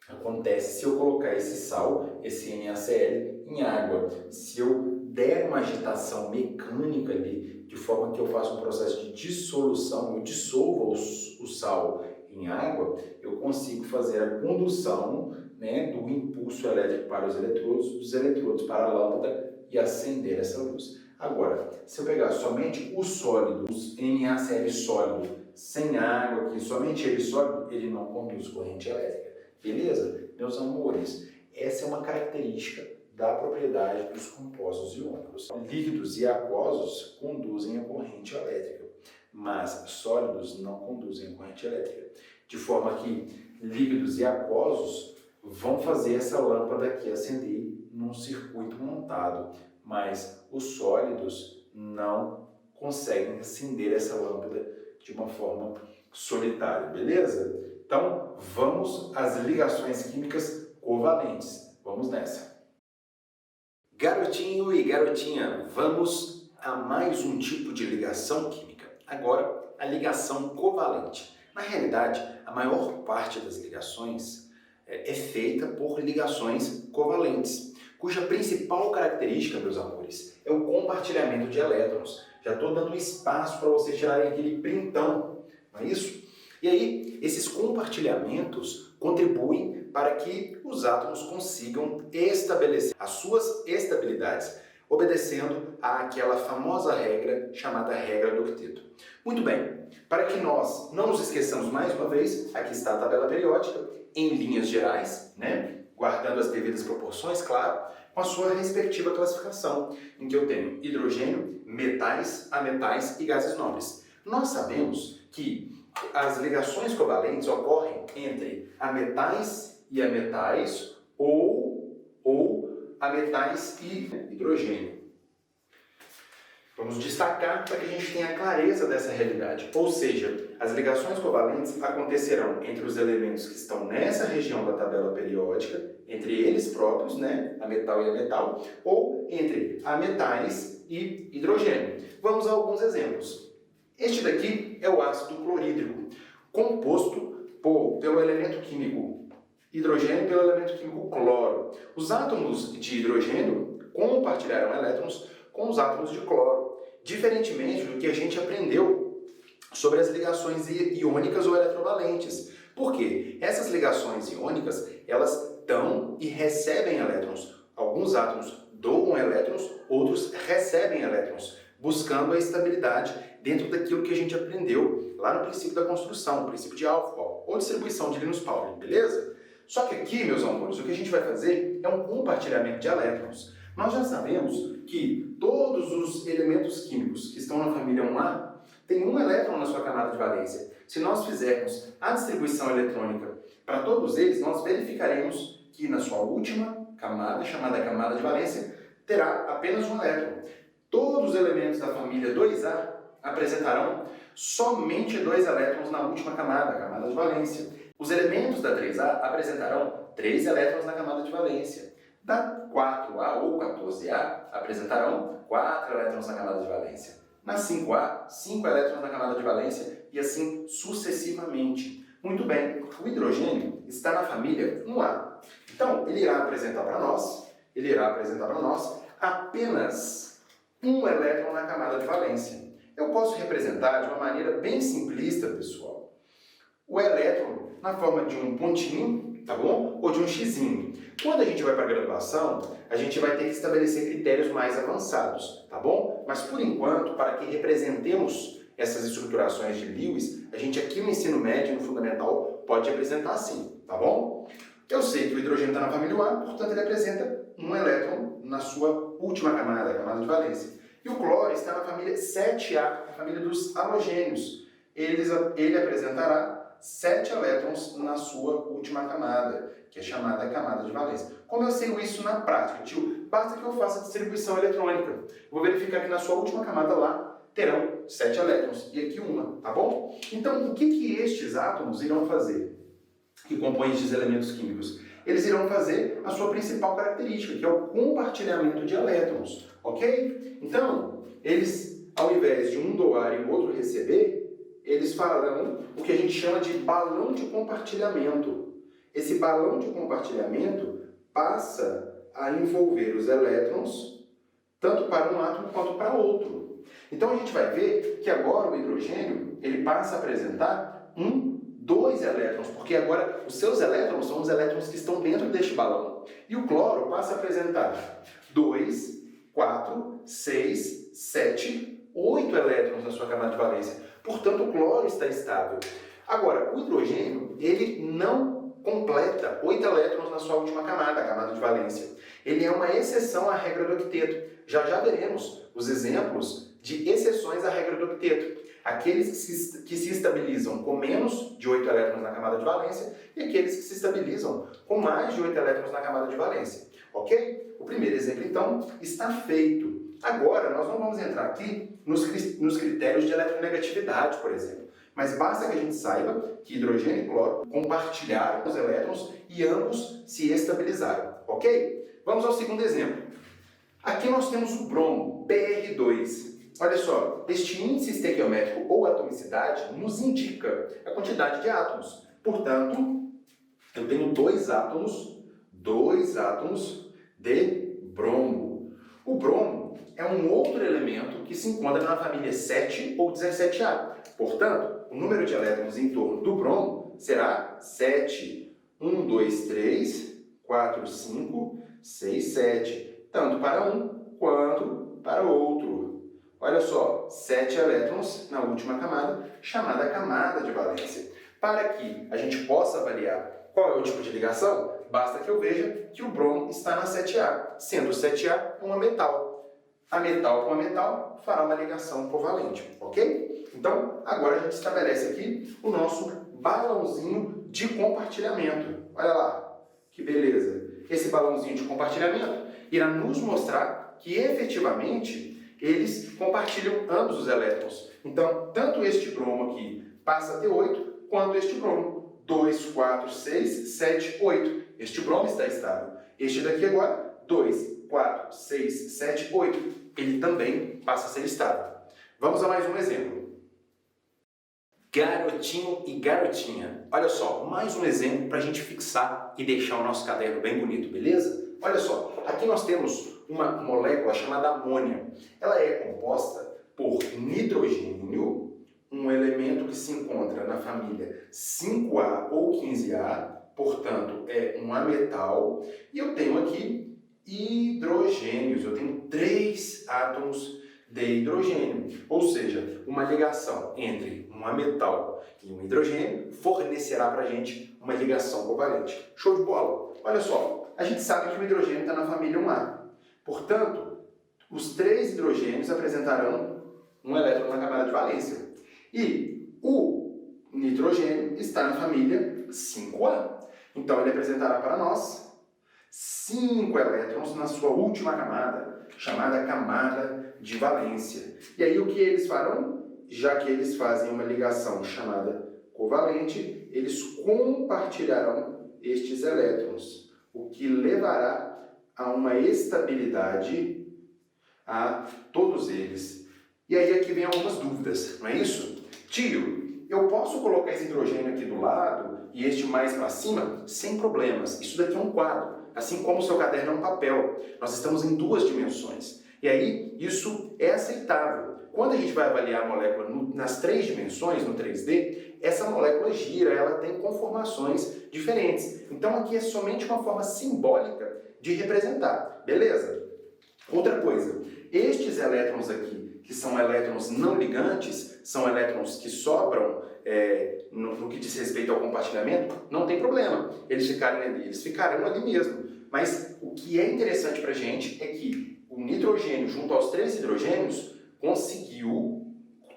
acontece se eu colocar esse sal, esse NaCl, em água. Se eu der uma agitação mecânica ali, de forma que eu faça um processo de dissolução, eu dissolva o sal em água, eu consigo fazer a condução, né, do impulso elétrico para os eletrodos, dos eletrodos para a lâmpada e acender essa luz. Agora, se eu pegar somente o sólido, o NaCl sólido, sem água aqui, somente ele sólido, ele não conduz corrente elétrica. Beleza? Meus amores, essa é uma característica da propriedade dos compostos iônicos. Líquidos e aquosos conduzem a corrente elétrica, mas sólidos não conduzem a corrente elétrica. De forma que líquidos e aquosos vão fazer essa lâmpada aqui acender num circuito montado, mas os sólidos não conseguem acender essa lâmpada de uma forma solitária, beleza? Então, vamos às ligações químicas covalentes. Vamos nessa. Garotinho e garotinha, vamos a mais um tipo de ligação química. Agora, a ligação covalente. Na realidade, a maior parte das ligações é feita por ligações covalentes, cuja principal característica, meus amores, é o compartilhamento de elétrons. Já estou dando espaço para vocês tirarem aquele printão, não é isso? E aí, esses compartilhamentos contribuem para que os átomos consigam estabelecer as suas estabilidades, obedecendo àquela famosa regra chamada regra do octeto. Muito bem, para que nós não nos esqueçamos mais uma vez, aqui está a tabela periódica, em linhas gerais, né? Guardando as devidas proporções, claro, com a sua respectiva classificação, em que eu tenho hidrogênio, metais, ametais e gases nobres. Nós sabemos que as ligações covalentes ocorrem entre ametais e ametais ou ametais e hidrogênio. Vamos destacar para que a gente tenha clareza dessa realidade. Ou seja, as ligações covalentes acontecerão entre os elementos que estão nessa região da tabela periódica, entre eles próprios, né, ametal e ametal, ou entre ametais e hidrogênio. Vamos a alguns exemplos. Este daqui é o ácido clorídrico, composto pelo elemento químico hidrogênio e pelo elemento químico cloro. Os átomos de hidrogênio compartilharão elétrons com os átomos de cloro, diferentemente do que a gente aprendeu sobre as ligações iônicas ou eletrovalentes. Por quê? Essas ligações iônicas, elas dão e recebem elétrons. Alguns átomos doam elétrons, outros recebem elétrons, buscando a estabilidade dentro daquilo que a gente aprendeu lá no princípio da construção, o princípio de Aufbau, ou distribuição de Linus Pauling, beleza? Só que aqui, meus amores, o que a gente vai fazer é um compartilhamento de elétrons. Nós já sabemos que todos os elementos químicos que estão na família 1A têm um elétron na sua camada de valência. Se nós fizermos a distribuição eletrônica para todos eles, nós verificaremos que na sua última camada, chamada camada de valência, terá apenas um elétron. Todos os elementos da família 2A apresentarão somente 2 elétrons na última camada, a camada de valência. Os elementos da 3A apresentarão 3 elétrons na camada de valência. Da 4A ou 14A apresentarão 4 elétrons na camada de valência. Na 5A, 5 elétrons na camada de valência e assim sucessivamente. Muito bem, o hidrogênio está na família 1A. Então, ele irá apresentar para nós apenas um elétron na camada de valência. Eu posso representar de uma maneira bem simplista, pessoal, o elétron na forma de um pontinho, tá bom? Ou de um xizinho. Quando a gente vai para a graduação, a gente vai ter que estabelecer critérios mais avançados, tá bom? Mas por enquanto, para que representemos essas estruturações de Lewis, a gente aqui no ensino médio, no fundamental, pode apresentar assim, tá bom? Eu sei que o hidrogênio está na família A, portanto ele apresenta um elétron na sua última camada, a camada de valência. E o cloro está na família 7A, a família dos halogênios. Ele apresentará 7 elétrons na sua última camada, que é chamada camada de valência. Como eu sei isso na prática, tio? Basta que eu faça a distribuição eletrônica. Eu vou verificar que na sua última camada lá terão 7 elétrons e aqui uma, tá bom? Então, o que estes átomos irão fazer, que compõem estes elementos químicos? Eles irão fazer a sua principal característica, que é o compartilhamento de elétrons, ok? Então, eles, ao invés de um doar e o outro receber, eles farão o que a gente chama de balão de compartilhamento. Esse balão de compartilhamento passa a envolver os elétrons tanto para um átomo quanto para outro. Então a gente vai ver que agora o hidrogênio ele passa a apresentar 2 elétrons, porque agora os seus elétrons são os elétrons que estão dentro deste balão. E o cloro passa a apresentar 2, 4, 6, 7, 8 elétrons na sua camada de valência. Portanto, o cloro está estável. Agora, o hidrogênio, ele não completa 8 elétrons na sua última camada, a camada de valência. Ele é uma exceção à regra do octeto. Já veremos os exemplos de exceções à regra do octeto. Aqueles que se estabilizam com menos de 8 elétrons na camada de valência e aqueles que se estabilizam com mais de 8 elétrons na camada de valência. Ok? O primeiro exemplo, então, está feito. Agora, nós não vamos entrar aqui nos critérios de eletronegatividade, por exemplo. Mas basta que a gente saiba que hidrogênio e cloro compartilharam os elétrons e ambos se estabilizaram. Ok? Vamos ao segundo exemplo. Aqui nós temos o bromo, Br2. Olha só, este índice estequiométrico ou atomicidade nos indica a quantidade de átomos. Portanto, eu tenho 2 átomos de bromo. O bromo é um outro elemento que se encontra na família 7 ou 17A. Portanto, o número de elétrons em torno do bromo será 7. 1, 2, 3, 4, 5, 6, 7. Tanto para um quanto para o outro. Olha só, 7 elétrons na última camada, chamada camada de valência. Para que a gente possa avaliar qual é o tipo de ligação, basta que eu veja que o bromo está na 7A, sendo 7A uma metal. A metal com a metal fará uma ligação covalente, ok? Então, agora a gente estabelece aqui o nosso balãozinho de compartilhamento. Olha lá, que beleza! Esse balãozinho de compartilhamento irá nos mostrar que efetivamente eles compartilham ambos os elétrons. Então, tanto este bromo aqui passa a ter 8, quanto este bromo. 2, 4, 6, 7, 8. Este bromo está estável. Este daqui agora, 2, 4, 6, 7, 8. Ele também passa a ser estável. Vamos a mais um exemplo. Garotinho e garotinha. Olha só, mais um exemplo para a gente fixar e deixar o nosso caderno bem bonito, beleza? Olha só, aqui nós temos uma molécula chamada amônia. Ela é composta por nitrogênio, um elemento que se encontra na família 5A ou 15A, portanto é um ametal, e eu tenho aqui hidrogênios, eu tenho 3 átomos de hidrogênio, ou seja, uma ligação entre um ametal e um hidrogênio fornecerá para a gente uma ligação covalente. Show de bola! Olha só, a gente sabe que o hidrogênio está na família 1A. Portanto, os 3 hidrogênios apresentarão um elétron na camada de valência. E o nitrogênio está na família 5A. Então, ele apresentará para nós 5 elétrons na sua última camada, chamada camada de valência. E aí, o que eles farão? Já que eles fazem uma ligação chamada covalente, eles compartilharão estes elétrons, o que levará a uma estabilidade a todos eles. E aí aqui vem algumas dúvidas, não é isso? Tio, eu posso colocar esse hidrogênio aqui do lado e este mais para cima? Sem problemas. Isso daqui é um quadro, assim como o seu caderno é um papel. Nós estamos em 2 dimensões. E aí isso é aceitável. Quando a gente vai avaliar a molécula nas 3 dimensões, no 3D, essa molécula gira, ela tem conformações diferentes. Então aqui é somente uma forma simbólica de representar, beleza? Outra coisa, estes elétrons aqui, que são elétrons não ligantes, são elétrons que sobram no que diz respeito ao compartilhamento, não tem problema, eles ficarão ali mesmo. Mas o o que é interessante para a gente é que o nitrogênio, junto aos 3 hidrogênios,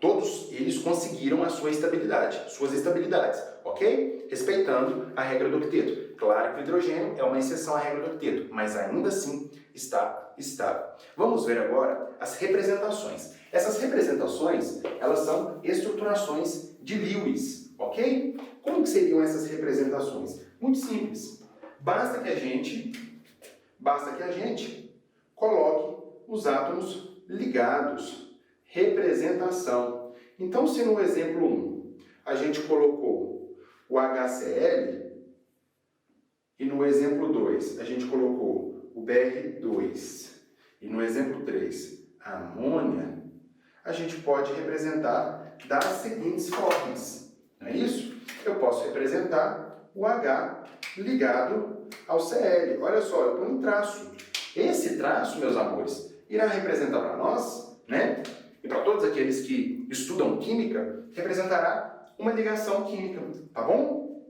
todos eles conseguiram a sua estabilidade, suas estabilidades, ok? Respeitando a regra do octeto. Claro que o hidrogênio é uma exceção à regra do octeto, mas ainda assim está estável. Vamos ver agora as representações. Essas representações, elas são estruturações de Lewis, ok? Como que seriam essas representações? Muito simples. Basta que a gente coloque os átomos ligados. Representação. Então, se no exemplo 1 a gente colocou o HCl e no exemplo 2 a gente colocou o Br2 e no exemplo 3 a amônia, a gente pode representar das seguintes formas. Não é isso? Eu posso representar o H ligado ao Cl. Olha só, eu ponho um traço. Esse traço, meus amores, irá representar para nós, né? E para todos aqueles que estudam química, representará uma ligação química, tá bom?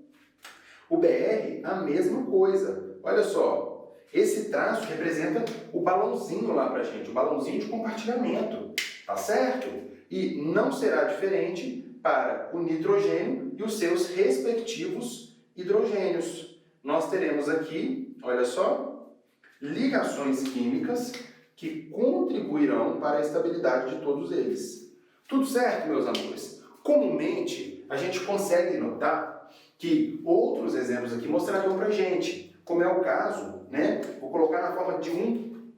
O Br, a mesma coisa. Olha só, esse traço representa o balãozinho lá pra gente, o balãozinho de compartilhamento, tá certo? E não será diferente para o nitrogênio e os seus respectivos hidrogênios. Nós teremos aqui, olha só, ligações químicas que contribuirão para a estabilidade de todos eles. Tudo certo, meus amores? Comumente, a gente consegue notar que outros exemplos aqui mostrariam para a gente, como é o caso, né? Vou colocar na forma de um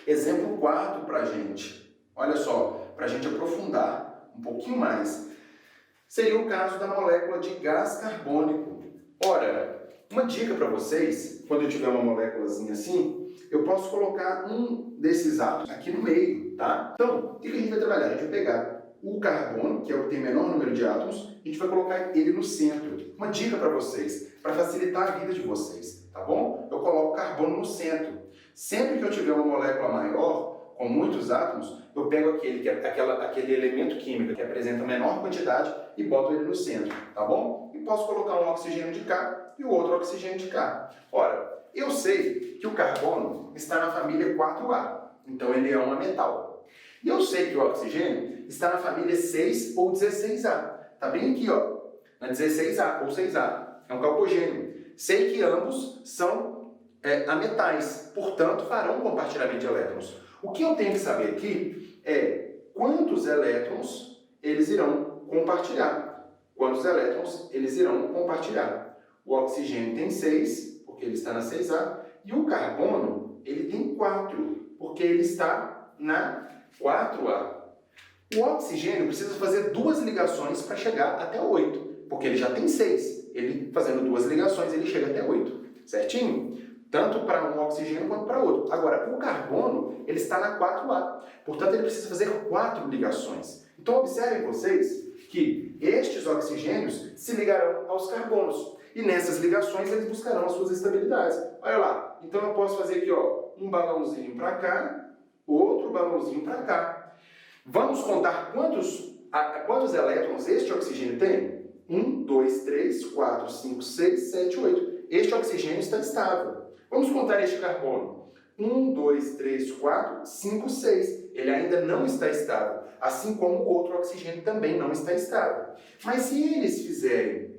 exemplo 4 para a gente. Olha só, para a gente aprofundar um pouquinho mais. Seria o caso da molécula de gás carbônico. Ora, uma dica para vocês, quando eu tiver uma moléculazinha assim, eu posso colocar um desses átomos aqui no meio, tá? Então, o que a gente vai trabalhar? A gente vai pegar o carbono, que é o que tem o menor número de átomos, a gente vai colocar ele no centro. Uma dica para vocês, para facilitar a vida de vocês, tá bom? Eu coloco o carbono no centro. Sempre que eu tiver uma molécula maior, com muitos átomos, eu pego aquele elemento químico que apresenta a menor quantidade e boto ele no centro, tá bom? E posso colocar um oxigênio de cá e o outro oxigênio de cá. Ora, eu sei que o carbono está na família 4A, então ele é um ametal. E eu sei que o oxigênio está na família 6 ou 16A. Está bem aqui, ó, na 16A ou 6A. É um calcogênio. Sei que ambos são ametais, portanto, farão compartilhamento de elétrons. O que eu tenho que saber aqui é quantos elétrons eles irão compartilhar. Quantos elétrons eles irão compartilhar. O oxigênio tem 6, porque ele está na 6A, e o carbono, ele tem 4, porque ele está na 4A. O oxigênio precisa fazer 2 ligações para chegar até 8, porque ele já tem 6. Ele, fazendo 2 ligações, ele chega até 8, certinho? Tanto para um oxigênio quanto para outro. Agora, o carbono, ele está na 4A, portanto, ele precisa fazer 4 ligações. Então, observem vocês que estes oxigênios se ligarão aos carbonos. E nessas ligações eles buscarão as suas estabilidades. Olha lá, então eu posso fazer aqui, ó, um balãozinho para cá, outro balãozinho para cá. Vamos contar quantos elétrons este oxigênio tem? 1, 2, 3, 4, 5, 6, 7, 8. Este oxigênio está estável. Vamos contar este carbono. 1, 2, 3, 4, 5, 6. Ele ainda não está estável, assim como o outro oxigênio também não está estável. Mas se eles fizerem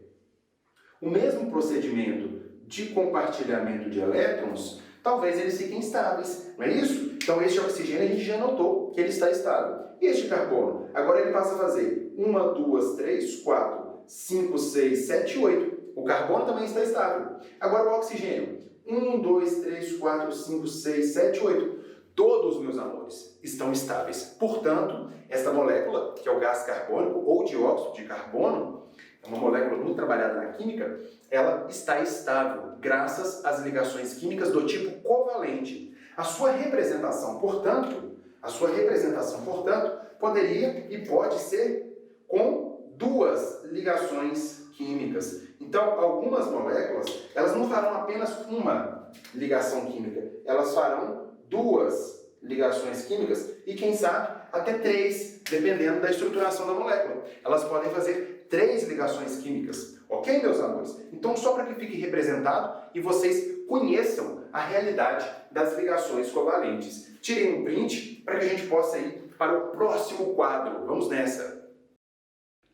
o mesmo procedimento de compartilhamento de elétrons, talvez eles fiquem estáveis, não é isso? Então este oxigênio a gente já notou que ele está estável. E este carbono? Agora ele passa a fazer 1, 2, 3, 4, 5, 6, 7, 8. O carbono também está estável. Agora o oxigênio? 1, 2, 3, 4, 5, 6, 7, 8. Todos, meus amores, estão estáveis. Portanto, esta molécula, que é o gás carbônico ou dióxido de carbono, é uma molécula muito trabalhada na química, ela está estável, graças às ligações químicas do tipo covalente. A sua representação, portanto, poderia e pode ser com 2 ligações químicas. Então, algumas moléculas, elas não farão apenas uma ligação química, elas farão 2 ligações químicas e, quem sabe, até 3, dependendo da estruturação da molécula. Elas podem fazer 3 ligações químicas. Ok, meus amores? Então, só para que fique representado e vocês conheçam a realidade das ligações covalentes. Tirem um print para que a gente possa ir para o próximo quadro. Vamos nessa!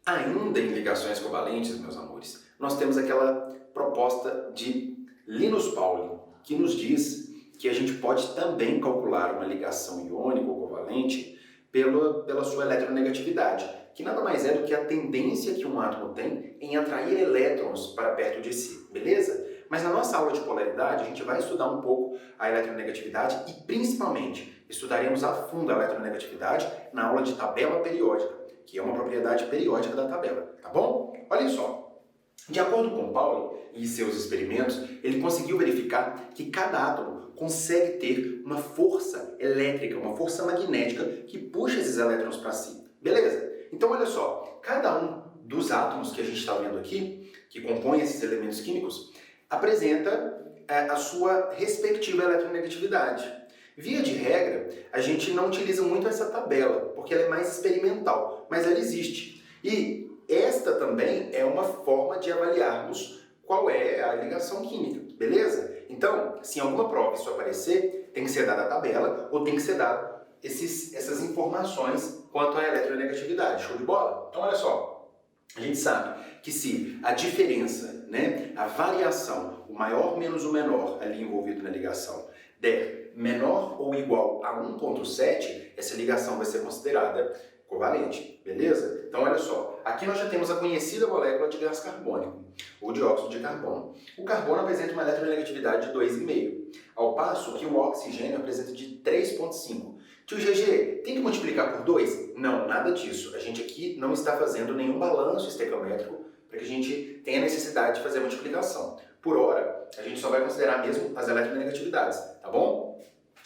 Ainda em ligações covalentes, meus amores, nós temos aquela proposta de Linus Pauling, que nos diz que a gente pode também calcular uma ligação iônica ou covalente pela sua eletronegatividade, que nada mais é do que a tendência que um átomo tem em atrair elétrons para perto de si, beleza? Mas na nossa aula de polaridade, a gente vai estudar um pouco a eletronegatividade e, principalmente, estudaremos a fundo a eletronegatividade na aula de tabela periódica, que é uma propriedade periódica da tabela, tá bom? Olhem só. De acordo com Pauling e seus experimentos, ele conseguiu verificar que cada átomo consegue ter uma força elétrica, uma força magnética que puxa esses elétrons para si. Beleza? Então, olha só, cada um dos átomos que a gente está vendo aqui, que compõem esses elementos químicos, apresenta a sua respectiva eletronegatividade. Via de regra, a gente não utiliza muito essa tabela, porque ela é mais experimental, mas ela existe. E esta também é uma forma de avaliarmos qual é a ligação química, beleza? Então, se em alguma prova isso aparecer, tem que ser dada a tabela ou tem que ser dada essas informações quanto à eletronegatividade. Show de bola? Então, olha só, a gente sabe que se a diferença, né, a variação, o maior menos o menor ali envolvido na ligação, der menor ou igual a 1,7, essa ligação vai ser considerada covalente, beleza? Então, olha só, aqui nós já temos a conhecida molécula de gás carbônico, o dióxido de carbono. O carbono apresenta uma eletronegatividade de 2,5, ao passo que o oxigênio apresenta de 3,5. Tio GG, tem que multiplicar por 2? Não, nada disso. A gente aqui não está fazendo nenhum balanço estequiométrico para que a gente tenha necessidade de fazer a multiplicação. Por hora, a gente só vai considerar mesmo as eletronegatividades, tá bom?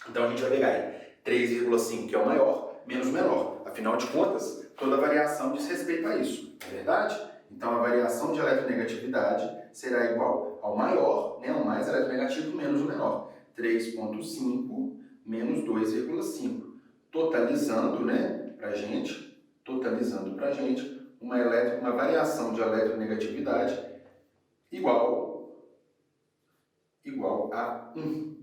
Então a gente vai pegar aí 3,5, que é o maior, menos o menor. Afinal de contas, toda variação diz respeito a isso, não é verdade? Então a variação de eletronegatividade será igual ao maior, né, o mais eletronegativo, menos o menor. 3,5 menos 2,5. Totalizando, né, pra gente, uma variação de eletronegatividade igual a 1.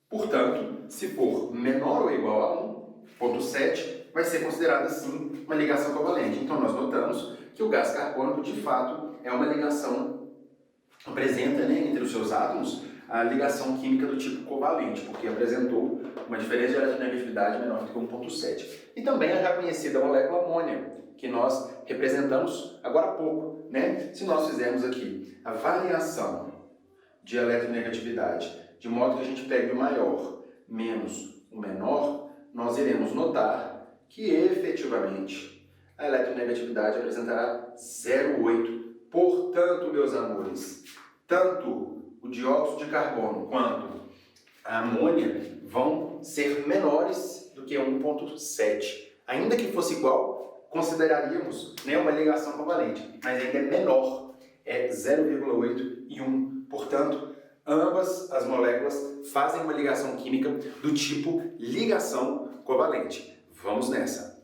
Portanto, se for menor ou igual a 1,7, vai ser considerada, sim, uma ligação covalente. Então, nós notamos que o gás carbônico, de fato, é uma ligação, apresenta, né, entre os seus átomos, a ligação química do tipo covalente, porque apresentou uma diferença de eletronegatividade menor do que 1,7. E também a já conhecida molécula amônia, que nós representamos agora há pouco, né? Se nós fizermos aqui a variação de eletronegatividade, de modo que a gente pegue o maior menos o menor, nós iremos notar que efetivamente a eletronegatividade apresentará 0,8. Portanto, meus amores, tanto o dióxido de carbono quanto a amônia vão ser menores do que 1,7. Ainda que fosse igual, consideraríamos, né, uma ligação covalente, mas ainda é menor, é 0,8 e 1. Portanto, ambas as moléculas fazem uma ligação química do tipo ligação covalente. Vamos nessa!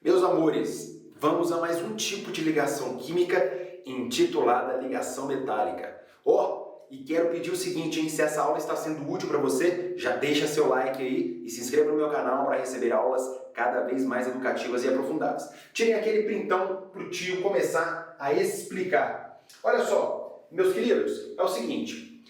Meus amores, vamos a mais um tipo de ligação química intitulada ligação metálica. E quero pedir o seguinte, hein? Se essa aula está sendo útil para você, já deixa seu like aí e se inscreva no meu canal para receber aulas cada vez mais educativas e aprofundadas. Tirem aquele printão para o tio começar a explicar. Olha só, meus queridos, é o seguinte,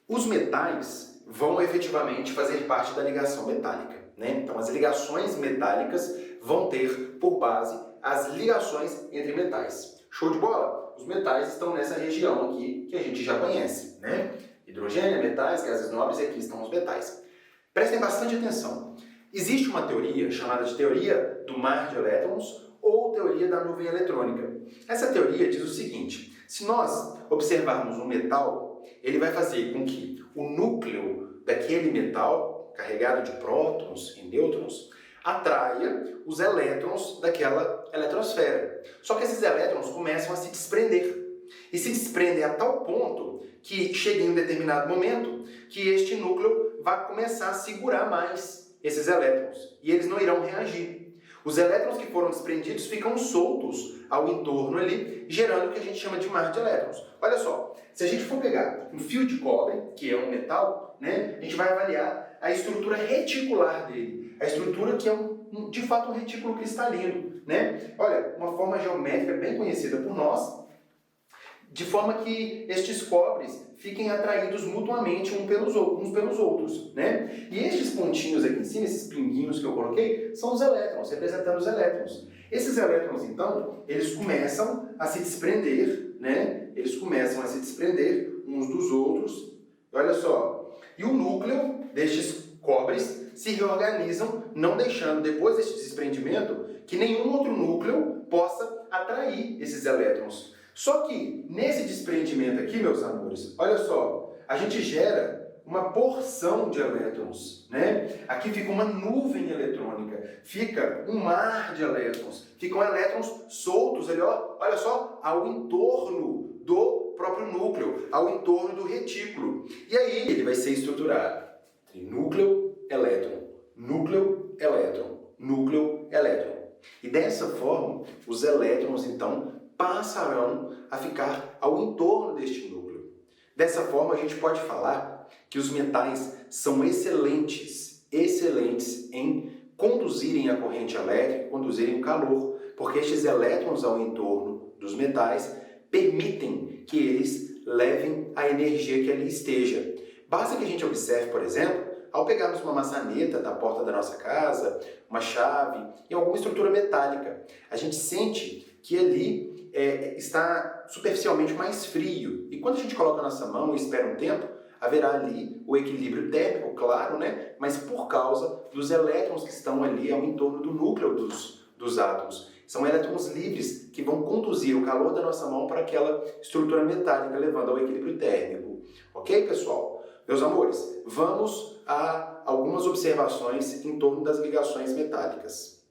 os metais vão efetivamente fazer parte da ligação metálica, né? Então as ligações metálicas vão ter por base as ligações entre metais. Show de bola? Os metais estão nessa região aqui que a gente já conhece, né? Hidrogênio, metais, gases nobres, e aqui estão os metais. Prestem bastante atenção. Existe uma teoria chamada de teoria do mar de elétrons ou teoria da nuvem eletrônica. Essa teoria diz o seguinte, se nós observarmos um metal, ele vai fazer com que o núcleo daquele metal, carregado de prótons e nêutrons, atraia os elétrons daquela eletrosfera. Só que esses elétrons começam a se desprender. E se desprendem a tal ponto que chega em um determinado momento que este núcleo vai começar a segurar mais esses elétrons. E eles não irão reagir. Os elétrons que foram desprendidos ficam soltos ao entorno ali, gerando o que a gente chama de mar de elétrons. Olha só, se a gente for pegar um fio de cobre, que é um metal, né, a gente vai avaliar a estrutura reticular dele. A estrutura que é de fato um retículo cristalino, né? Olha, uma forma geométrica bem conhecida por nós, de forma que estes cobres fiquem atraídos mutuamente uns pelos outros, né? E estes pontinhos aqui em cima, esses pinguinhos que eu coloquei, são os elétrons, representando os elétrons. Esses elétrons, então, eles começam a se desprender, né? Eles começam a se desprender uns dos outros. Olha só, e o núcleo destes cobres se reorganizam, não deixando, depois deste desprendimento, que nenhum outro núcleo possa atrair esses elétrons. Só que, nesse desprendimento aqui, meus amores, olha só, a gente gera uma porção de elétrons, né? Aqui fica uma nuvem eletrônica, fica um mar de elétrons, ficam elétrons soltos ali, ó, olha só, ao entorno do próprio núcleo, ao entorno do retículo. E aí ele vai ser estruturado entre núcleo, elétron, núcleo, elétron, núcleo, elétron. E dessa forma, os elétrons, então, passarão a ficar ao entorno deste núcleo. Dessa forma, a gente pode falar que os metais são excelentes em conduzirem a corrente elétrica, conduzirem o calor, porque estes elétrons ao entorno dos metais permitem que eles levem a energia que ali esteja. Basta que a gente observe, por exemplo, ao pegarmos uma maçaneta da porta da nossa casa, uma chave e alguma estrutura metálica, a gente sente que ali está superficialmente mais frio. E quando a gente coloca a nossa mão e espera um tempo, haverá ali o equilíbrio térmico, claro, né? Mas por causa dos elétrons que estão ali ao entorno do núcleo dos átomos. São elétrons livres que vão conduzir o calor da nossa mão para aquela estrutura metálica, levando ao equilíbrio térmico. Ok, pessoal? Meus amores, vamos a algumas observações em torno das ligações metálicas.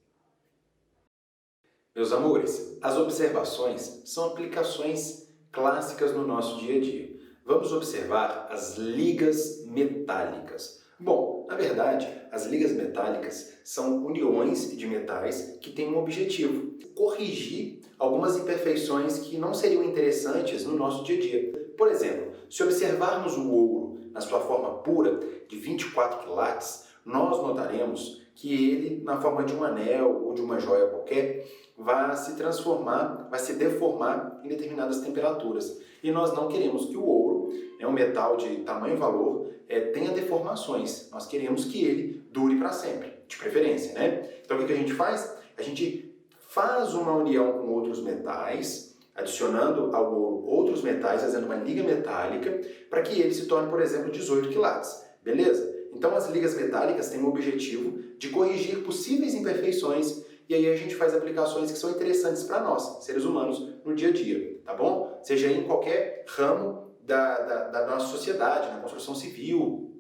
Meus amores, as observações são aplicações clássicas no nosso dia a dia. Vamos observar as ligas metálicas. Bom, na verdade, as ligas metálicas são uniões de metais que têm um objetivo: corrigir algumas imperfeições que não seriam interessantes no nosso dia a dia. Por exemplo, se observarmos o ouro na sua forma pura, de 24 quilates, nós notaremos que ele, na forma de um anel ou de uma joia qualquer, vai se transformar, vai se deformar em determinadas temperaturas. E nós não queremos que o ouro, um metal de tamanho e valor, tenha deformações. Nós queremos que ele dure para sempre, de preferência, né? Então o que a gente faz? A gente faz uma união com outros metais, adicionando ao ouro outros metais, fazendo uma liga metálica, para que ele se torne, por exemplo, 18 quilates. Beleza? Então as ligas metálicas têm o objetivo de corrigir possíveis imperfeições, e aí a gente faz aplicações que são interessantes para nós, seres humanos, no dia a dia, tá bom? Seja em qualquer ramo da nossa sociedade, na construção civil,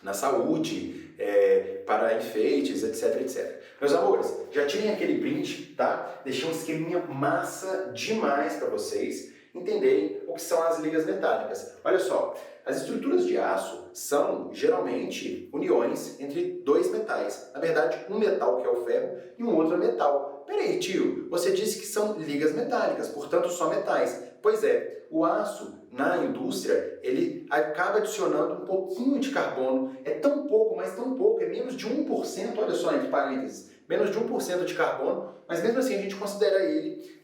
na saúde, para enfeites, etc, etc. Meus amores, já tirem aquele print, tá? Deixei um esqueminha massa demais para vocês entenderem o que são as ligas metálicas. Olha só, as estruturas de aço são, geralmente, uniões entre dois metais. Na verdade, um metal, que é o ferro, e um outro metal. Peraí, tio, você disse que são ligas metálicas, portanto, só metais. Pois é, o aço, na indústria, ele acaba adicionando um pouquinho de carbono. É tão pouco, mas tão pouco, é menos de 1%, olha só, entre parênteses, menos de 1% de carbono, mas mesmo assim a gente considera ele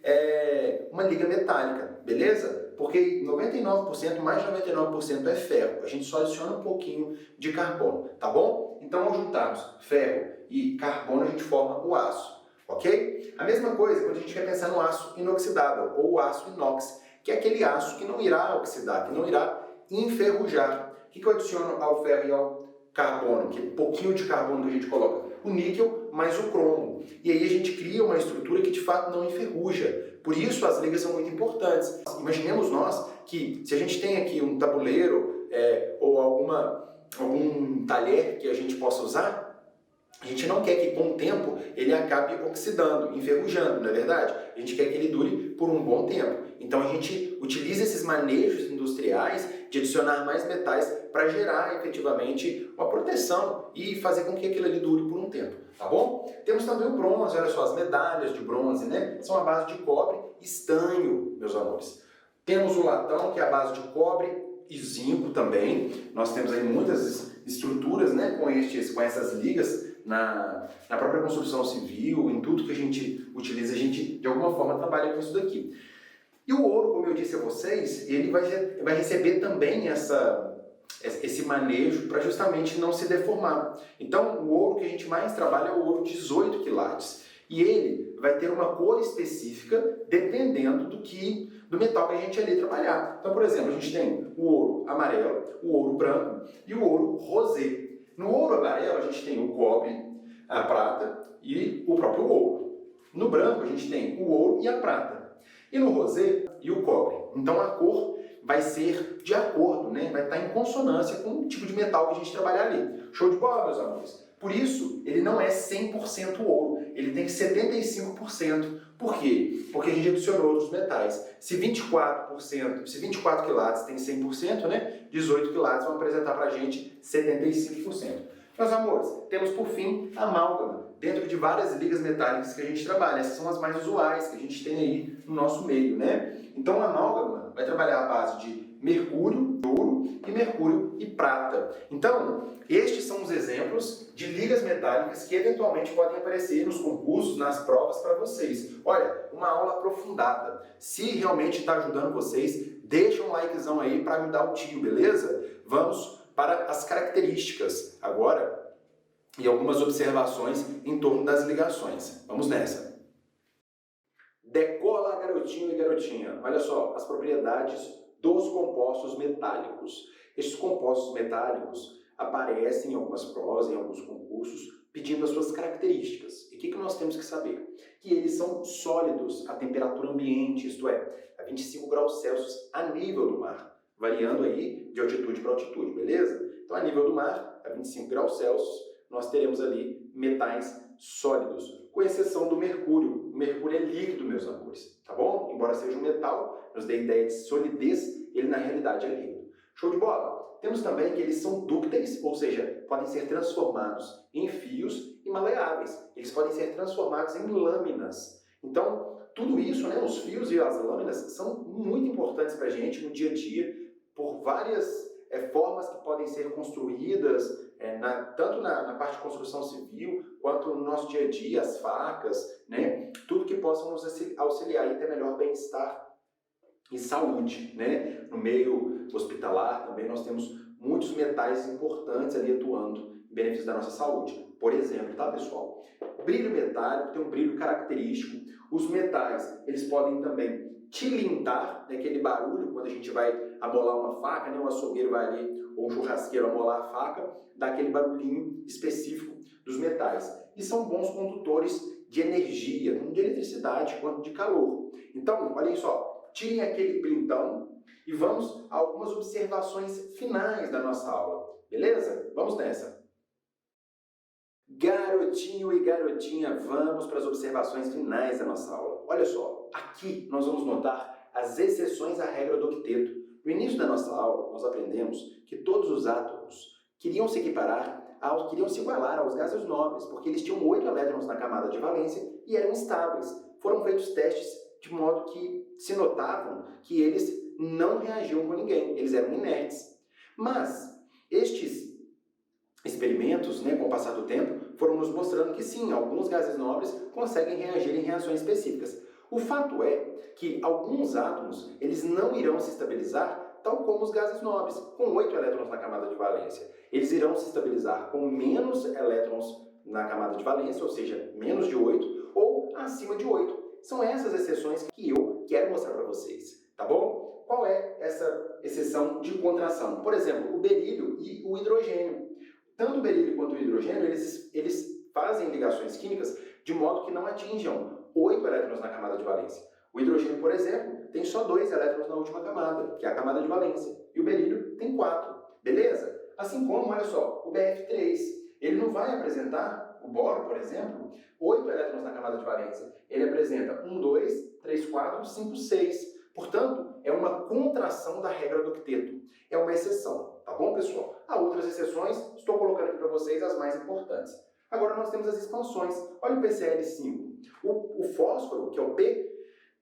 uma liga metálica, beleza? Porque 99%, mais de 99% é ferro. A gente só adiciona um pouquinho de carbono, tá bom? Então, ao juntarmos ferro e carbono, a gente forma o aço, ok? A mesma coisa quando a gente quer pensar no aço inoxidável, ou aço inox, que é aquele aço que não irá oxidar, que não irá enferrujar. O que eu adiciono ao ferro e ao carbono? Que pouquinho de carbono que a gente coloca? O níquel mais o cromo. E aí a gente cria uma estrutura que de fato não enferruja. Por isso as ligas são muito importantes. Imaginemos nós que se a gente tem aqui um tabuleiro ou algum talher que a gente possa usar, a gente não quer que com o tempo ele acabe oxidando, enferrujando, não é verdade? A gente quer que ele dure por um bom tempo. Então a gente utiliza esses manejos industriais de adicionar mais metais para gerar efetivamente uma proteção e fazer com que aquilo ali dure por um tempo, tá bom? Temos também o bronze, olha só, as medalhas de bronze, né? São a base de cobre e estanho, meus amores. Temos o latão, que é a base de cobre e zinco também. Nós temos aí muitas estruturas, né, com essas ligas na própria construção civil, em tudo que a gente utiliza, a gente de alguma forma trabalha com isso daqui. E o ouro, como eu disse a vocês, ele vai receber também esse manejo para justamente não se deformar. Então, o ouro que a gente mais trabalha é o ouro 18 quilates. E ele vai ter uma cor específica dependendo do metal que a gente ali trabalhar. Então, por exemplo, a gente tem o ouro amarelo, o ouro branco e o ouro rosé. No ouro amarelo, a gente tem o cobre, a prata e o próprio ouro. No branco, a gente tem o ouro e a prata. E no rosé e o cobre. Então a cor vai ser de acordo, né? Vai estar em consonância com o tipo de metal que a gente trabalhar ali. Show de bola, meus amores? Por isso, ele não é 100% ouro, ele tem 75%. Por quê? Porque a gente adicionou outros metais. Se 24 quilates tem 100%, né? 18 quilates vão apresentar para a gente 75%. Meus amores, temos por fim a amálgama, dentro de várias ligas metálicas que a gente trabalha. Essas são as mais usuais que a gente tem aí no nosso meio, né? Então a amálgama vai trabalhar a base de mercúrio, ouro e mercúrio e prata. Então, estes são os exemplos de ligas metálicas que eventualmente podem aparecer nos concursos, nas provas para vocês. Olha, uma aula aprofundada. Se realmente está ajudando vocês, deixa um likezão aí para ajudar o tio, beleza? Vamos para as características agora e algumas observações em torno das ligações. Vamos nessa. Decola, garotinho e garotinha. Olha só, as propriedades dos compostos metálicos. Estes compostos metálicos aparecem em algumas provas, em alguns concursos, pedindo as suas características. E o que nós temos que saber? Que eles são sólidos à temperatura ambiente, isto é, a 25 graus Celsius a nível do mar, variando aí de altitude para altitude, beleza? Então, a nível do mar, a 25 graus Celsius, nós teremos ali metais sólidos, com exceção do mercúrio. O mercúrio é líquido, meus amores, tá bom? Embora seja um metal, nos dê a ideia de solidez, ele na realidade é líquido. Show de bola? Temos também que eles são dúcteis, ou seja, podem ser transformados em fios e maleáveis. Eles podem ser transformados em lâminas. Então, tudo isso, né, os fios e as lâminas, são muito importantes para a gente no dia a dia, por várias formas que podem ser construídas, tanto na parte de construção civil, quanto no nosso dia a dia, as facas, né? Tudo que possa nos auxiliar a ter melhor bem-estar e saúde, né? No meio hospitalar também nós temos muitos metais importantes ali atuando em benefício da nossa saúde. Por exemplo, tá, pessoal? Brilho metálico tem um brilho característico. Os metais, eles podem também tilintar, né, aquele barulho quando a gente vai amolar uma faca, né, o açougueiro vai ali, ou um churrasqueiro amolar a faca, dá aquele barulhinho específico dos metais. E são bons condutores de energia, tanto de eletricidade quanto de calor. Então, olhem só, tirem aquele printão e vamos a algumas observações finais da nossa aula, beleza? Vamos nessa! Garotinho e garotinha, vamos para as observações finais da nossa aula. Olha só, aqui nós vamos notar as exceções à regra do octeto. No início da nossa aula, nós aprendemos que todos os átomos queriam se igualar aos gases nobres, porque eles tinham 8 elétrons na camada de valência e eram estáveis. Foram feitos testes de modo que se notavam que eles não reagiam com ninguém, eles eram inertes. Mas estes experimentos, né, com o passar do tempo, foram nos mostrando que sim, alguns gases nobres conseguem reagir em reações específicas. O fato é que alguns átomos eles não irão se estabilizar tal como os gases nobres, com 8 elétrons na camada de valência. Eles irão se estabilizar com menos elétrons na camada de valência, ou seja, menos de 8, ou acima de 8. São essas exceções que eu quero mostrar para vocês, tá bom? Qual é essa exceção de contração? Por exemplo, o berílio e o hidrogênio. Tanto o berílio quanto o hidrogênio, eles fazem ligações químicas de modo que não atinjam 8 elétrons na camada de valência. O hidrogênio, por exemplo, tem só 2 elétrons na última camada, que é a camada de valência. E o berílio tem 4, beleza? Assim como, olha só, o BF3, ele não vai apresentar, o boro, por exemplo, 8 elétrons na camada de valência. Ele apresenta 1, 2, 3, 4, 5, 6. Portanto, é uma contração da regra do octeto. É uma exceção, tá Tá bom, pessoal? Há outras exceções, estou colocando aqui para vocês as mais importantes. Agora nós temos as expansões. Olha o PCl5. O fósforo, que é o P,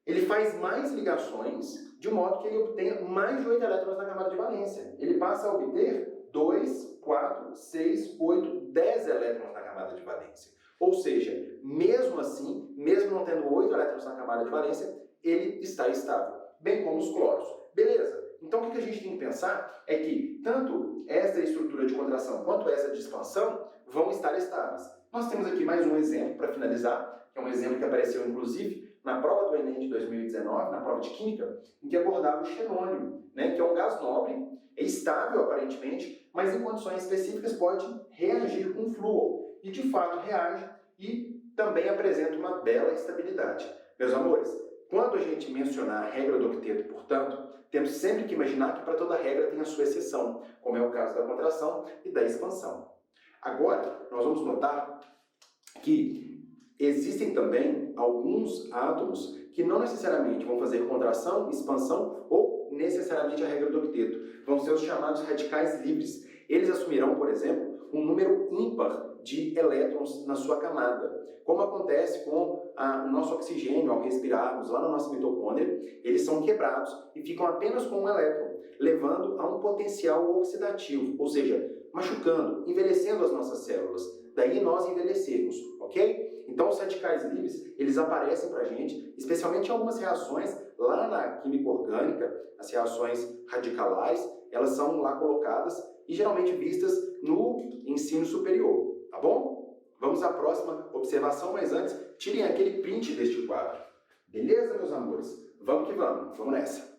ele faz mais ligações de modo que ele obtenha mais de 8 elétrons na camada de valência. Ele passa a obter 2, 4, 6, 8, 10 elétrons na camada de valência. Ou seja, mesmo assim, mesmo não tendo 8 elétrons na camada de valência, ele está estável, bem como os cloros. Beleza? Então o que a gente tem que pensar é que tanto essa estrutura de contração quanto essa de expansão vão estar estáveis. Nós temos aqui mais um exemplo para finalizar, que é um exemplo que apareceu inclusive na prova do Enem de 2019, na prova de Química, em que abordava o xenônio, né, que é um gás nobre, é estável aparentemente, mas em condições específicas pode reagir com flúor. E de fato reage e também apresenta uma bela estabilidade. Meus amores, quando a gente mencionar a regra do octeto, portanto, temos sempre que imaginar que para toda regra tem a sua exceção, como é o caso da contração e da expansão. Agora, nós vamos notar que existem também alguns átomos que não necessariamente vão fazer contração, expansão ou necessariamente a regra do octeto. Vão ser os chamados radicais livres. Eles assumirão, por exemplo, um número ímpar de elétrons na sua camada. Como acontece com o nosso oxigênio ao respirarmos lá na nossa mitocôndria, eles são quebrados e ficam apenas com um elétron, levando a um potencial oxidativo, ou seja, machucando, envelhecendo as nossas células. Daí nós envelhecermos, ok? Então os radicais livres, eles aparecem para a gente, especialmente em algumas reações lá na química orgânica, as reações radicalares, elas são lá colocadas e geralmente vistas no ensino superior, tá bom? Vamos à próxima observação, mas antes, tirem aquele print deste quadro. Beleza, meus amores? Vamos que vamos, vamos nessa.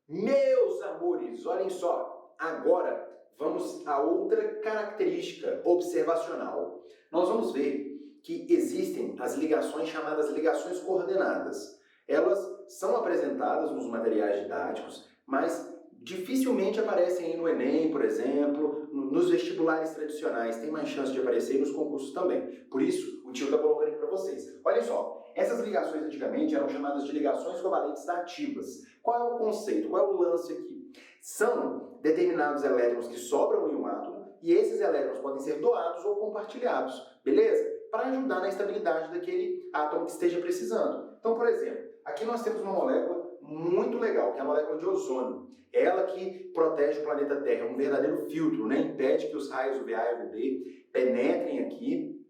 Meus amores, olhem só, agora vamos a outra característica observacional. Nós vamos ver que existem as ligações chamadas ligações coordenadas. Elas são apresentadas nos materiais didáticos, mas dificilmente aparecem no Enem, por exemplo, nos vestibulares tradicionais. Tem mais chance de aparecer nos concursos também. Por isso, o tio está colocando aqui para vocês. Olha só, essas ligações antigamente eram chamadas de ligações covalentes ativas. Qual é o conceito? Qual é o lance aqui? São determinados elétrons que sobram em um átomo e esses elétrons podem ser doados ou compartilhados, beleza? Para ajudar na estabilidade daquele átomo que esteja precisando. Então, por exemplo, aqui nós temos uma molécula muito legal, que é a molécula de ozônio. Ela que protege o planeta Terra, é um verdadeiro filtro, né? Impede que os raios UVA e UVB penetrem aqui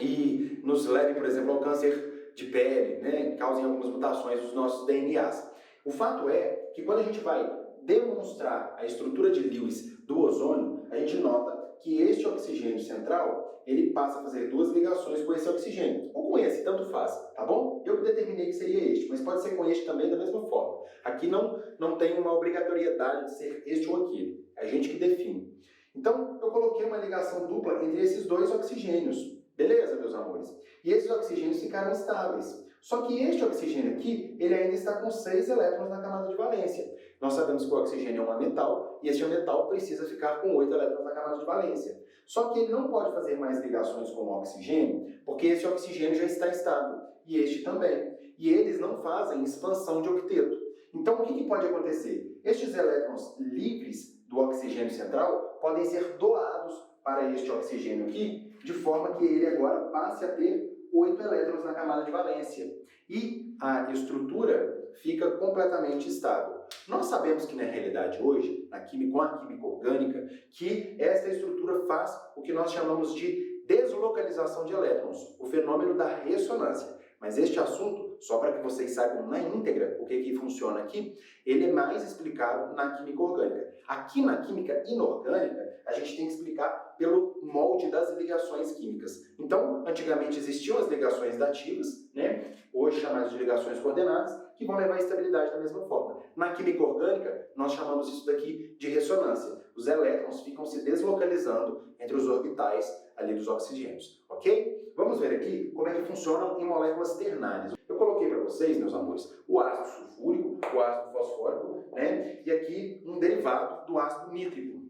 e nos levem, por exemplo, ao câncer de pele, né? Causem algumas mutações nos nossos DNAs. O fato é que quando a gente vai demonstrar a estrutura de Lewis do ozônio, a gente nota que este oxigênio central, ele passa a fazer duas ligações com esse oxigênio, ou com esse, tanto faz, tá bom? Eu que determinei que seria este, mas pode ser com este também da mesma forma. Aqui não tem uma obrigatoriedade de ser este ou aquele, é a gente que define. Então, eu coloquei uma ligação dupla entre esses dois oxigênios, beleza, meus amores? E esses oxigênios ficaram estáveis. Só que este oxigênio aqui, ele ainda está com 6 elétrons na camada de valência. Nós sabemos que o oxigênio é um metal, e este metal precisa ficar com 8 elétrons na camada de valência. Só que ele não pode fazer mais ligações com o oxigênio, porque esse oxigênio já está estável, e este também. E eles não fazem expansão de octeto. Então, o que pode acontecer? Estes elétrons livres do oxigênio central podem ser doados para este oxigênio aqui, de forma que ele agora passe a ter 8 elétrons na camada de valência. E a estrutura fica completamente estável. Nós sabemos que na realidade hoje, com a química orgânica, que essa estrutura faz o que nós chamamos de deslocalização de elétrons, o fenômeno da ressonância. Mas este assunto, só para que vocês saibam na íntegra o que funciona aqui, ele é mais explicado na química orgânica. Aqui na química inorgânica, a gente tem que explicar pelo molde das ligações químicas. Então, antigamente existiam as ligações dativas, né? Hoje chamadas de ligações coordenadas, que vão levar à estabilidade da mesma forma. Na química orgânica, nós chamamos isso daqui de ressonância. Os elétrons ficam se deslocalizando entre os orbitais ali dos oxigênios, ok? Vamos ver aqui como é que funcionam em moléculas ternárias. Eu coloquei para vocês, meus amores, o ácido sulfúrico, o ácido fosfórico, né? E aqui um derivado do ácido nítrico.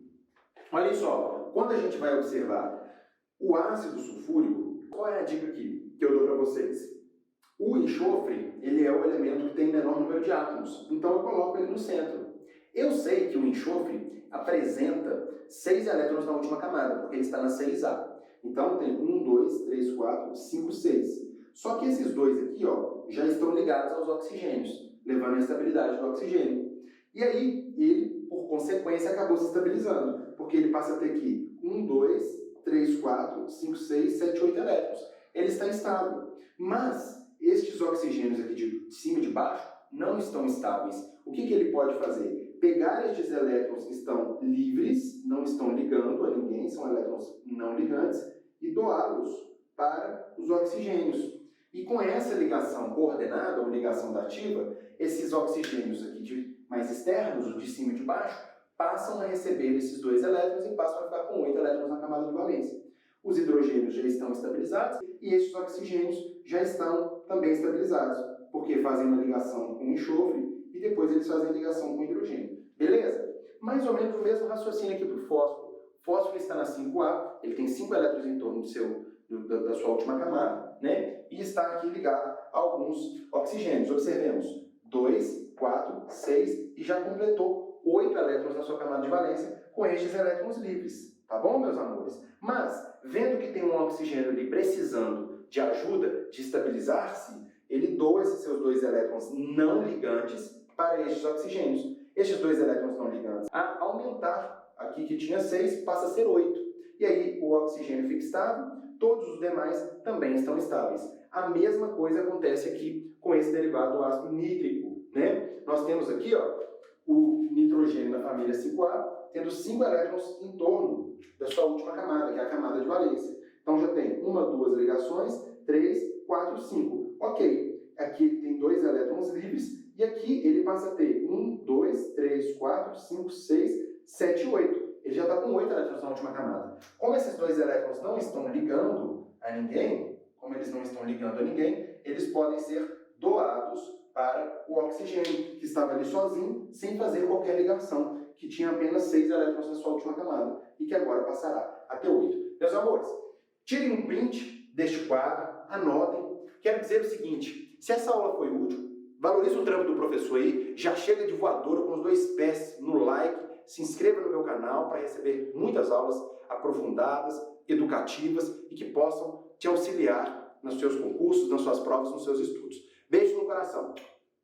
Olha só, quando a gente vai observar o ácido sulfúrico, qual é a dica aqui que eu dou para vocês? O enxofre, ele é o elemento que tem menor número de átomos, então eu coloco ele no centro. Eu sei que o enxofre apresenta 6 elétrons na última camada, porque ele está na 6A. Então tem 1, 2, 3, 4, 5, 6. Só que esses dois aqui, ó, já estão ligados aos oxigênios, levando a estabilidade do oxigênio. E aí, ele, por consequência, acabou se estabilizando, porque ele passa a ter aqui 1, 2, 3, 4, 5, 6, 7, 8 elétrons. Ele está estável. Mas estes oxigênios aqui de cima e de baixo não estão estáveis. O que ele pode fazer? Pegar estes elétrons que estão livres, não estão ligando a ninguém, são elétrons não ligantes, e doá-los para os oxigênios. E com essa ligação coordenada, ou ligação dativa, esses oxigênios aqui mais externos, os de cima e de baixo, passam a receber esses 2 elétrons e passam a ficar com 8 elétrons na camada de valência. Os hidrogênios já estão estabilizados e esses oxigênios já estão também estabilizados, porque fazem uma ligação com o enxofre e depois eles fazem a ligação com o hidrogênio. Beleza? Mais ou menos o mesmo raciocínio aqui para o fósforo. O fósforo está na 5A, ele tem 5 elétrons em torno da sua última camada, né? E está aqui ligado a alguns oxigênios. Observemos, 2, 4, 6 e já completou 8 elétrons na sua camada de valência com estes elétrons livres. Tá bom, meus amores? Mas, vendo que tem um oxigênio ali precisando de ajuda, de estabilizar-se, ele doa esses seus 2 elétrons não ligantes para estes oxigênios. Estes 2 elétrons não ligantes, a aumentar, aqui que tinha 6, passa a ser 8. E aí o oxigênio fica estável, todos os demais também estão estáveis. A mesma coisa acontece aqui com esse derivado do ácido nítrico, né? Nós temos aqui, ó, o nitrogênio da família 5A, tendo 5 elétrons em torno da sua última camada, que é a camada de valência. Então já tem 1, 2 ligações, 3, 4, 5. Ok, aqui ele tem 2 elétrons livres, e aqui ele passa a ter 1, 2, 3, 4, 5, 6, 7, 8. Ele já está com 8 elétrons na última camada. Como esses 2 elétrons não estão ligando a ninguém, eles podem ser doados para o oxigênio, que estava ali sozinho, sem fazer qualquer ligação, que tinha apenas 6 elétrons na sua última camada, e que agora passará a ter 8. Meus amores, tirem um print deste quadro, anotem. Quero dizer o seguinte, se essa aula foi útil, valorize o trampo do professor aí, já chega de voadora com os 2 pés no like, se inscreva no meu canal para receber muitas aulas aprofundadas, educativas e que possam te auxiliar nos seus concursos, nas suas provas, nos seus estudos. Beijo no coração.